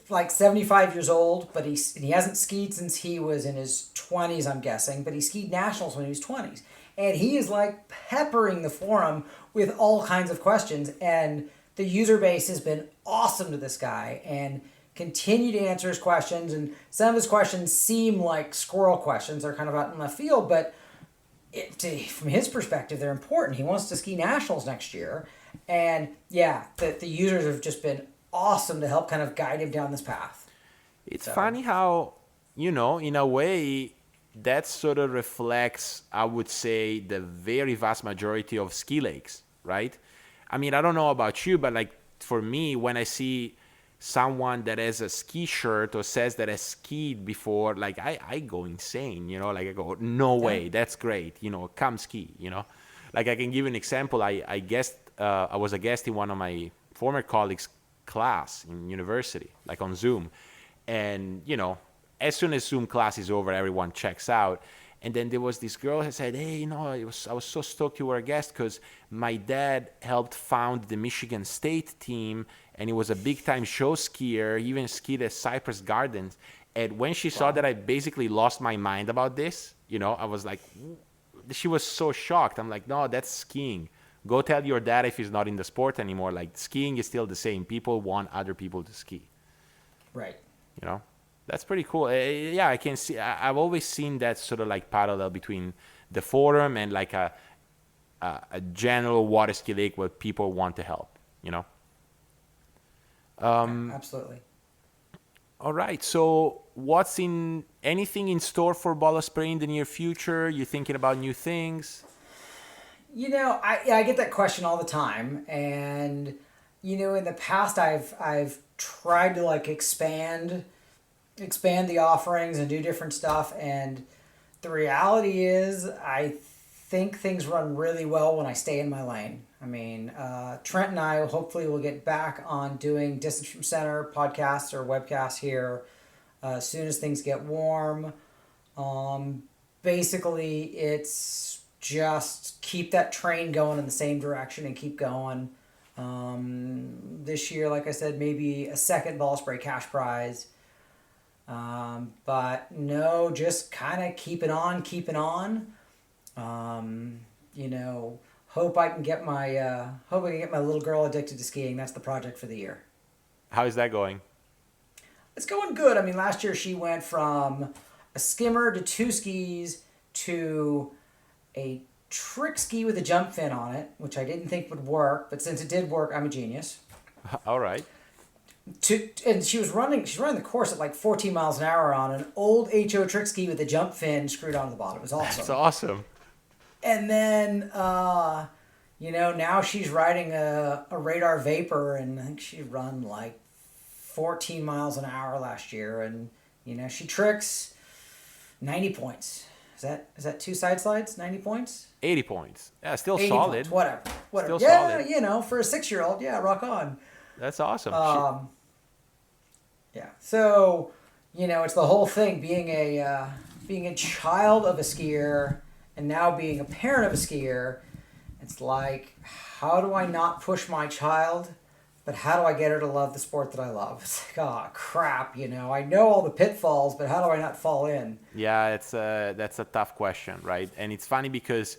like 75 years old, but he hasn't skied since he was in his 20s, I'm guessing, but he skied nationals when he was 20s. And he is like peppering the forum with all kinds of questions, and the user base has been awesome to this guy and continue to answer his questions, and some of his questions seem like squirrel questions. They're kind of out in left field, but from his perspective, they're important. He wants to ski nationals next year, and yeah, the users have just been awesome to help kind of guide him down this path. It's So funny how, in a way, that sort of reflects, I would say, the very vast majority of ski lakes, right? I mean, I don't know about you, but like for me, when I see someone that has a ski shirt or says that has skied before, like I go insane, like I go, no yeah, way, that's great, come ski, Like I can give you an example. I was a guest in one of my former colleagues' class in university, like on Zoom. And, as soon as Zoom class is over, everyone checks out. And then there was this girl who said, hey, I was so stoked you were a guest because my dad helped found the Michigan State team, and he was a big-time show skier. He even skied at Cypress Gardens. And when she saw wow, that I basically lost my mind about this, I was like, she was so shocked. I'm like, no, that's skiing. Go tell your dad if he's not in the sport anymore. Like, skiing is still the same. People want other people to ski, right. you know? That's pretty cool. Yeah, I can see. I've always seen that sort of like parallel between the forum and like a general water ski lake where people want to help. Yeah, absolutely. All right. So, anything in store for Balla Spray in the near future? You thinking about new things? I get that question all the time, and in the past I've tried to like expand the offerings and do different stuff, and the reality is I think things run really well when I stay in my lane. I mean, Trent and I hopefully will get back on doing distance from center podcasts or webcasts here as soon as things get warm. Basically it's just keep that train going in the same direction and keep going. This year, like I said, maybe a second Ball Spray cash prize. But no, just kind of keep it on, keep it on. Um, you know, hope I can get my little girl addicted to skiing. That's the project for the year. How is that going? It's going good. I mean, last year she went from a skimmer to two skis to a trick ski with a jump fin on it, which I didn't think would work, but since it did work, I'm a genius. All right. and she's running the course at like 14 miles an hour on an old HO trick ski with a jump fin screwed onto the bottom. It was That's awesome. awesome. And then, now she's riding a Radar Vapor, and I think she run like 14 miles an hour last year. And, she tricks 90 points. Is that two side slides? 90 points? 80 points. Yeah, still 80 solid. points, whatever. Still Yeah, solid. for a 6-year-old, yeah, rock on. That's awesome. Yeah. So, it's the whole thing being a child of a skier and now being a parent of a skier. It's like, how do I not push my child, but how do I get her to love the sport that I love? It's like, oh crap, I know all the pitfalls, but how do I not fall in? Yeah, that's a tough question, right? And it's funny because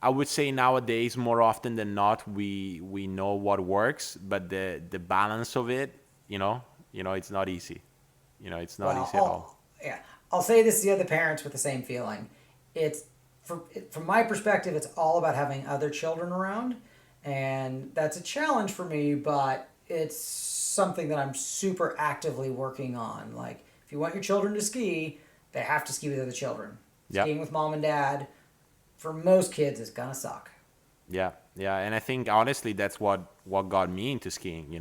I would say nowadays, more often than not, we know what works, but the balance of it, it's not easy. It's not easy at all. Yeah, I'll say this to the other parents with the same feeling. It's from my perspective, it's all about having other children around, and that's a challenge for me, but it's something that I'm super actively working on. Like, if you want your children to ski, they have to ski with other children. Yeah. Skiing with mom and dad, for most kids, is gonna suck. Yeah, and I think honestly that's what got me into skiing,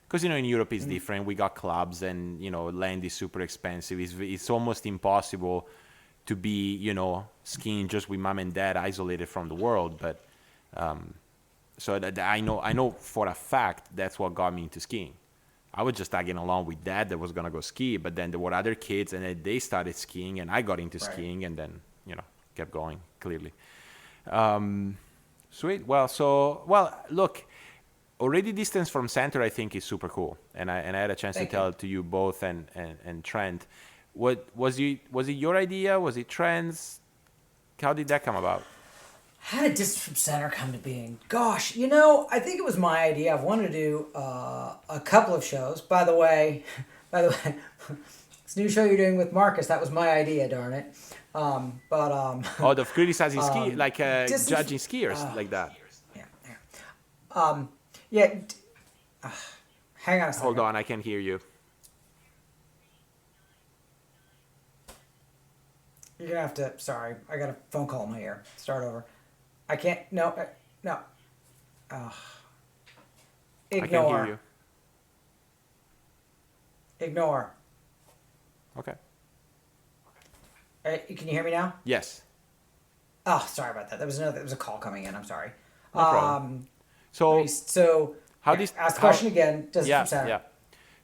because in Europe it's different. We got clubs, and land is super expensive. It's almost impossible to be skiing just with mom and dad, isolated from the world. But so that I know for a fact that's what got me into skiing. I was just tagging along with dad that was gonna go ski, but then there were other kids, and then they started skiing, and I got into skiing, and then kept going clearly. Sweet. Well, look, already distance from center I think is super cool, and I had a chance to tell it to you both and Trent. What was it your idea? Was it Trent's? How did that come about? How did Distance from Center come to being? Gosh, I think it was my idea. I've wanted to do a couple of shows. By the way, this new show you're doing with Marcus, that was my idea, darn it. Oh, the criticizing ski, like judging skiers, like that. Yeah. Yeah. Hang on a second. Hold on, I can hear you. You're gonna have to. Sorry, I got a phone call in my ear. Start over. I can't. No. No. Ignore. I can hear you. Ignore. Okay. Can you hear me now? Yes. Oh, sorry about that. There was a call coming in. I'm sorry. No problem. So how did ask the question again? Yeah.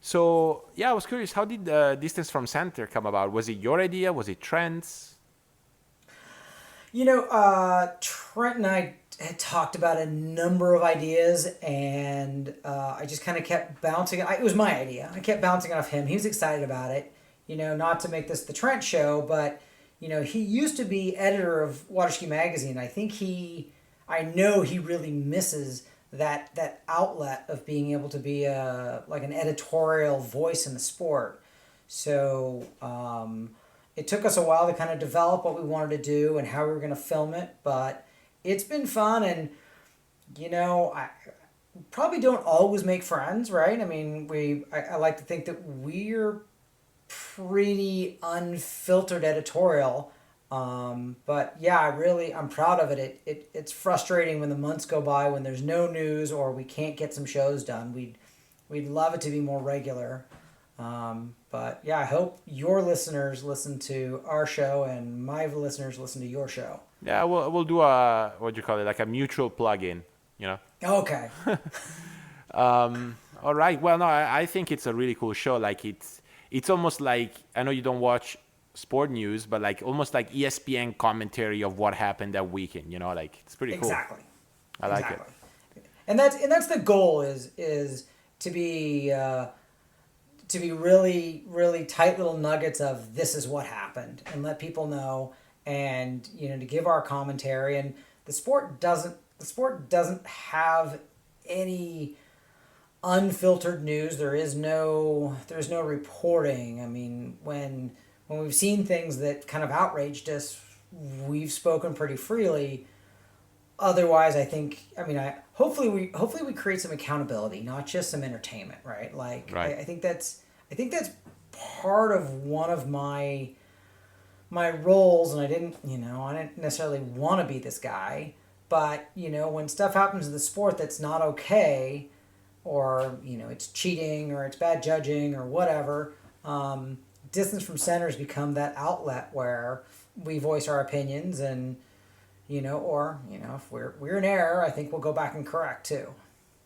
So I was curious. How did Distance from Center come about? Was it your idea? Was it Trent's? Trent and I had talked about a number of ideas, and I just kind of kept bouncing. It was my idea. I kept bouncing off him. He was excited about it. Not to make this the Trent show, but he used to be editor of Waterski Magazine. I know he really misses that outlet of being able to be an editorial voice in the sport. So it took us a while to kind of develop what we wanted to do and how we were going to film it, but it's been fun. And I probably don't always make friends, right? I mean, I like to think that we're pretty unfiltered editorial. But yeah, I'm proud of it. It's frustrating when the months go by when there's no news or we can't get some shows done. We'd love it to be more regular. But yeah, I hope your listeners listen to our show and my listeners listen to your show. Yeah, we'll do a, what do you call it, like a mutual plug-in, Okay. All right. Well, no, I think it's a really cool show. Like it's almost like, I know you don't watch sport news, but like almost like ESPN commentary of what happened that weekend, like it's pretty cool. Exactly. I like it. And that's the goal is to be really, really tight little nuggets of this is what happened and let people know, and to give our commentary. And the sport doesn't have any unfiltered news. There's no reporting. I mean, when we've seen things that kind of outraged us, we've spoken pretty freely. otherwise, I think, I mean, hopefully we create some accountability, not just some entertainment, right? Like, Right. I think that's part of one of my roles, and I didn't necessarily want to be this guy, but when stuff happens in the sport that's not okay, or it's cheating or it's bad judging or whatever, distance from center has become that outlet where we voice our opinions, and if we're in error, I think we'll go back and correct too.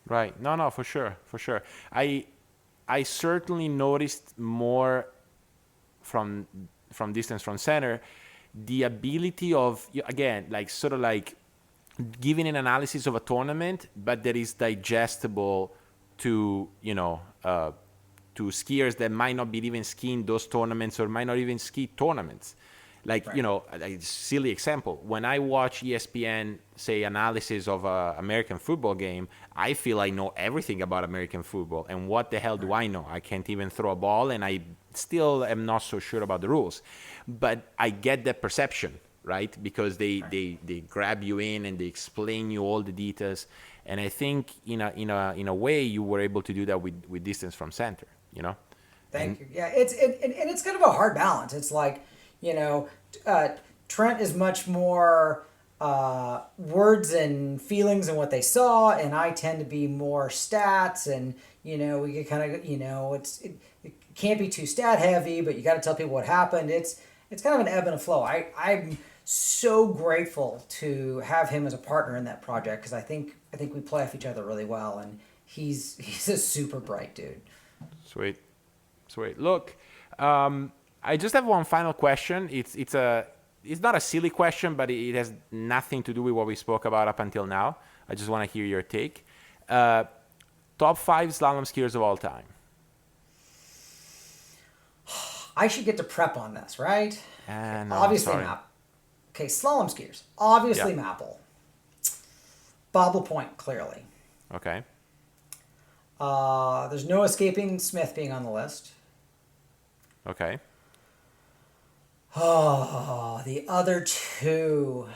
Right. No, for sure, for sure. I certainly noticed more from distance from center, the ability of, again, like sort of like giving an analysis of a tournament, but that is digestible to to skiers that might not be even skiing those tournaments or might not even ski tournaments. Like, Right. a silly example. When I watch ESPN, say, analysis of an American football game, I feel I know everything about American football. And what the hell do I know? I can't even throw a ball, and I still am not so sure about the rules. But I get that perception, right? Because they grab you in and they explain you all the details. And I think in a way you were able to do that with distance from center, Thank you. Yeah, it's kind of a hard balance. It's like, Trent is much more words and feelings and what they saw, and I tend to be more stats, and we get kind of it can't be too stat heavy, but you got to tell people what happened. It's kind of an ebb and a flow. I'm so grateful to have him as a partner in that project, because I think we play off each other really well, and he's a super bright dude. Sweet. Look, I just have one final question. It's not a silly question, but it has nothing to do with what we spoke about up until now. I just want to hear your take. Top 5 slalom skiers of all time. I should get to prep on this, right? No, Obviously, sorry. Okay, slalom skiers. Obviously, Yeah. Mapple. Bobble Point, clearly. Okay. There's no escaping Smith being on the list. Okay. Oh, the other two.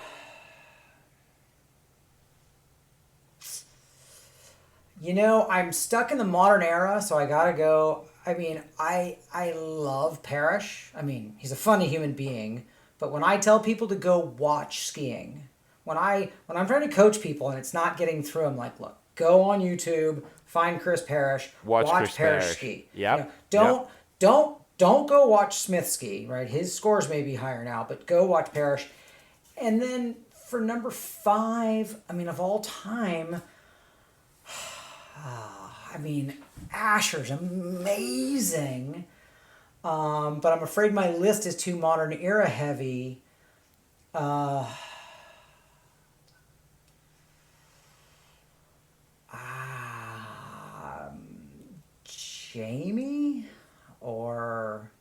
I'm stuck in the modern era, so I gotta go. I mean, I love Parrish. I mean, he's a funny human being, but when I tell people to go watch skiing, when I'm trying to coach people and it's not getting through, I'm like, look, go on YouTube, find Chris Parrish, Watch Chris Parrish Parrish. ski. Yep. Don't go watch Smith ski, right? His scores may be higher now, but go watch Parrish. And then for number 5, I mean, of all time, I mean, Asher's amazing. But I'm afraid my list is too modern era heavy. Jamie? Or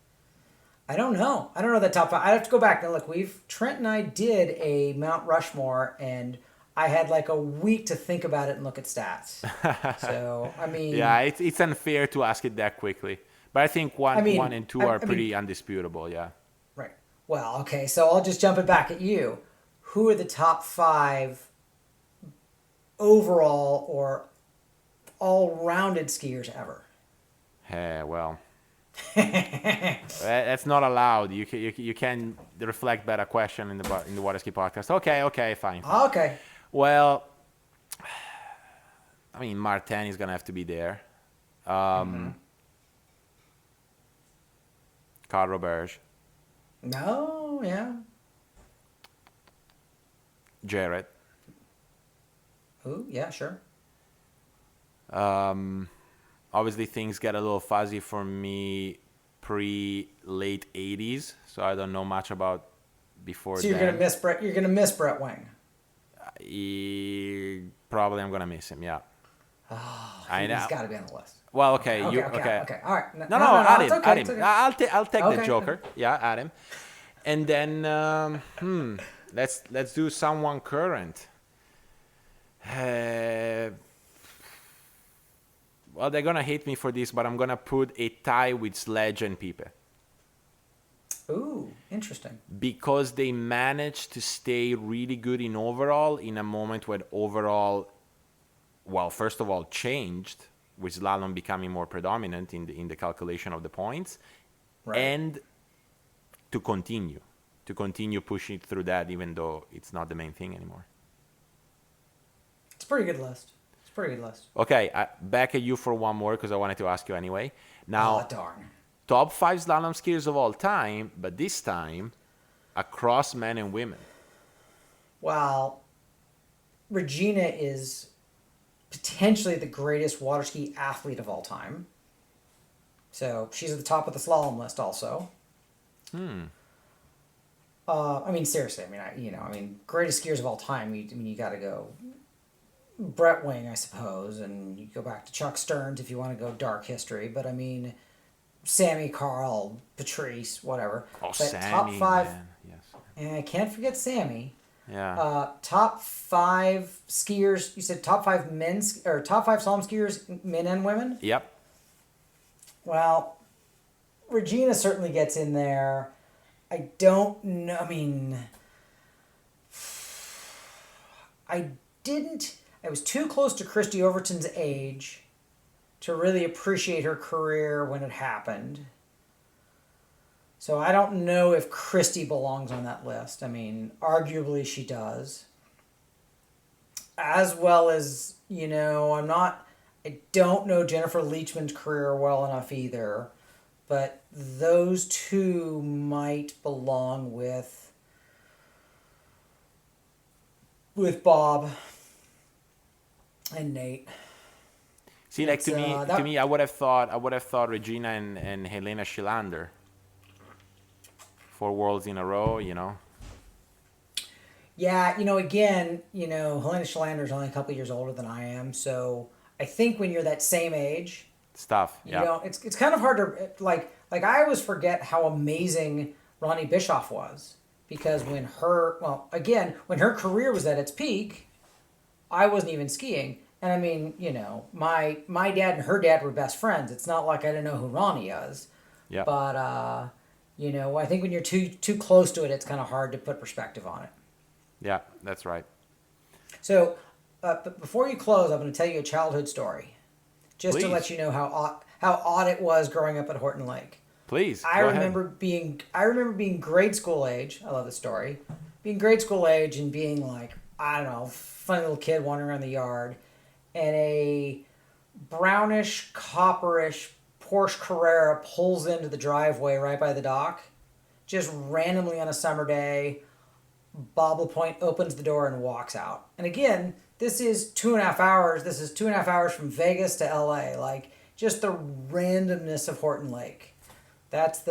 I don't know. I don't know that top 5. I have to go back and look. Trent and I did a Mount Rushmore, and I had like a week to think about it and look at stats. So I mean, Yeah, it's unfair to ask it that quickly. But I think one and two are pretty undisputable, yeah. Right. Well, okay, so I'll just jump it back at you. Who are the top 5 overall or all-rounded skiers ever? Well, that's not allowed. You can reflect better question in the water ski podcast. Okay, fine. Okay. Well, I mean, Martin is gonna have to be there. Carl Roberge, No, yeah. Jarrett. Ooh, yeah, sure. Obviously, things get a little fuzzy for me pre-late 80s, so I don't know much about before So you're then. gonna miss Brett. You're gonna miss Brett Wang. Probably I'm gonna miss him. Yeah. I know. He's got to be on the list. Well, okay. Okay. All right. No, add him. It's okay, Add it's him. okay. I'll take Okay. the Joker. Yeah, add him. And then let's do someone current. Well, they're gonna hate me for this, but I'm gonna put a tie with Sledge and Pipe. Ooh, Interesting. because they managed to stay really good in overall in a moment when overall, well, first of all, changed, with slalom becoming more predominant in the calculation of the points, Right. and to continue pushing through that, even though it's not the main thing anymore. It's a pretty good list. It's a pretty good list. Okay, back at you for one more because I wanted to ask you anyway. Now, Oh, darn. top 5 slalom skiers of all time, but this time across men and women. Well, Regina is potentially the greatest water ski athlete of all time. So she's at the top of the slalom list also. I mean, seriously. I mean, greatest skiers of all time. You got to go Brett Wing, I suppose, and you go back to Chuck Stearns if you want to go dark history. But I mean, Sammy, Carl, Patrice, whatever. Oh, But Sammy, top 5, man. Yes. and I can't forget Sammy. Yeah. Top 5 skiers. You said top 5 men's or top 5 slalom skiers, men and women. Yep. Well, Regina certainly gets in there. I don't know. I mean, I was too close to Christy Overton's age to really appreciate her career when it happened. So I don't know if Christy belongs on that list. I mean, arguably she does. As well as, I don't know Jennifer Leachman's career well enough either. But those two might belong with Bob and Nate. See, like to me, I would have thought Regina and Helena Schillander. 4 worlds in a row, Yeah, again, Helena Schillander is only a couple years older than I am, so I think when you're that same age, Stuff. Yeah. it's kind of hard to like I always forget how amazing Ronnie Bischoff was, because when her career was at its peak, I wasn't even skiing. And I mean, my dad and her dad were best friends. It's not like I didn't know who Ronnie is. Yeah. But I think when you're too close to it, it's kind of hard to put perspective on it. Yeah, that's right. So, but before you close, I'm going to tell you a childhood story, just to Please. let you know how odd it was growing up at Horton Lake. Please. I go remember ahead. being grade school age. I love this story. Being grade school age and being like, I don't know, funny little kid wandering around the yard, and a brownish, copperish Porsche Carrera pulls into the driveway right by the dock, just randomly on a summer day. Bob LaPointe opens the door and walks out. And again, this is 2.5 hours. This is 2.5 hours from Vegas to LA. Like, just the randomness of Horton Lake. That's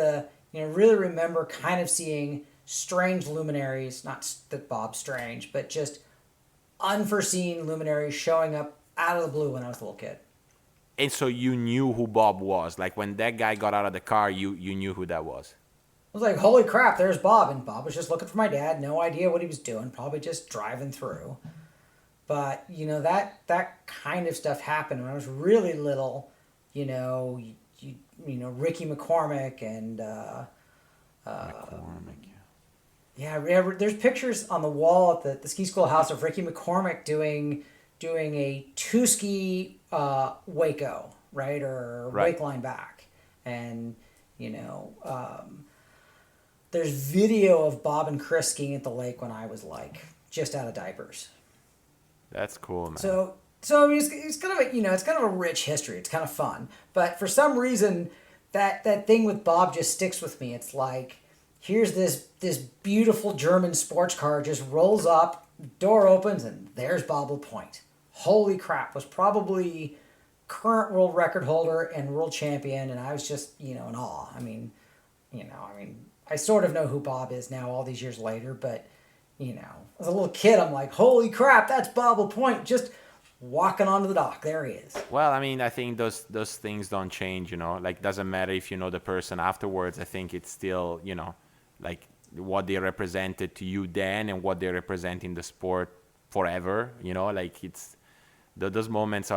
really remember kind of seeing strange luminaries, not that Bob's strange, but just unforeseen luminaries showing up out of the blue when I was a little kid. And so you knew who Bob was. Like when that guy got out of the car, you knew who that was. I was like, holy crap, there's Bob. And Bob was just looking for my dad. No idea what he was doing. Probably just driving through. But, that kind of stuff happened when I was really little. Ricky McCormick and... McCormick. Yeah, there's pictures on the wall at the ski school house of Ricky McCormick doing a 2-ski Waco, right? Or wake line back. And, there's video of Bob and Chris skiing at the lake when I was like just out of diapers. That's cool, man. So I mean, it's kind of it's kind of a rich history. It's kind of fun, but for some reason, that thing with Bob just sticks with me. It's like, here's this beautiful German sports car just rolls up, door opens, and there's Bob LaPointe. Holy crap! Was probably current world record holder and world champion, and I was just in awe. I mean, I sort of know who Bob is now, all these years later, but as a little kid, I'm like, holy crap, that's Bob LaPointe just walking onto the dock. There he is. Well, I mean, I think those things don't change, like doesn't matter if you know the person afterwards. I think it's still, like what they represented to you then and what they represent in the sport forever, like it's those moments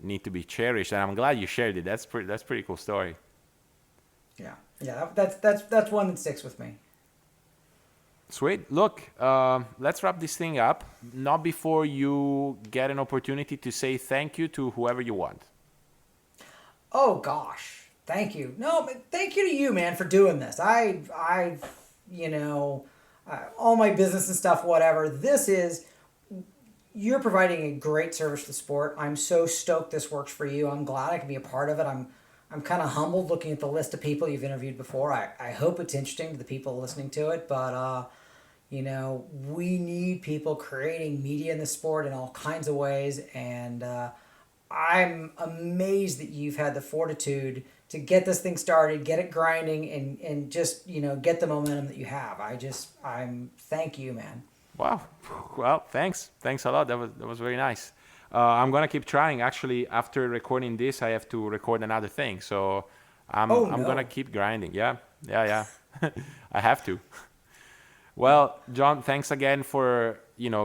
need to be cherished, and I'm glad you shared it. That's pretty cool story. Yeah, that's one that sticks with me. Sweet. Look, let's wrap this thing up. Not before you get an opportunity to say thank you to whoever you want. Oh gosh, thank you. No, but thank you to you, man, for doing this. You know, all my business and stuff, whatever. You're providing a great service to the sport. I'm so stoked this works for you. I'm glad I can be a part of it. I'm kind of humbled looking at the list of people you've interviewed before. I hope it's interesting to the people listening to it, but you know, we need people creating media in the sport in all kinds of ways, and I'm amazed that you've had the fortitude to get this thing started, get it grinding, and just, you know, get the momentum that you have. Thank you, man. Wow. Well, thanks. Thanks a lot. That was very nice. I'm gonna keep trying. Actually, after recording this, I have to record another thing. So I'm gonna keep grinding. Yeah. I have to. Well, John, thanks again for,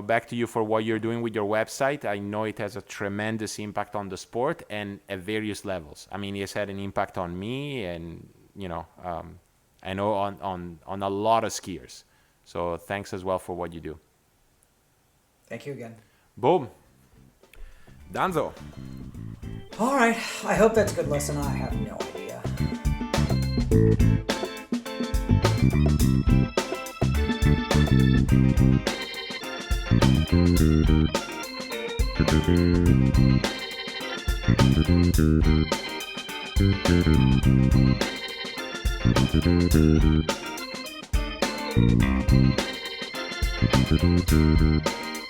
back to you for what you're doing with your website. I know it has a tremendous impact on the sport and at various levels. I mean, it has had an impact on me and, I know on a lot of skiers. So thanks as well for what you do. Thank you again. Boom. Danzo. All right. I hope that's a good lesson. I have no idea.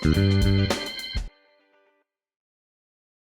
Thank you.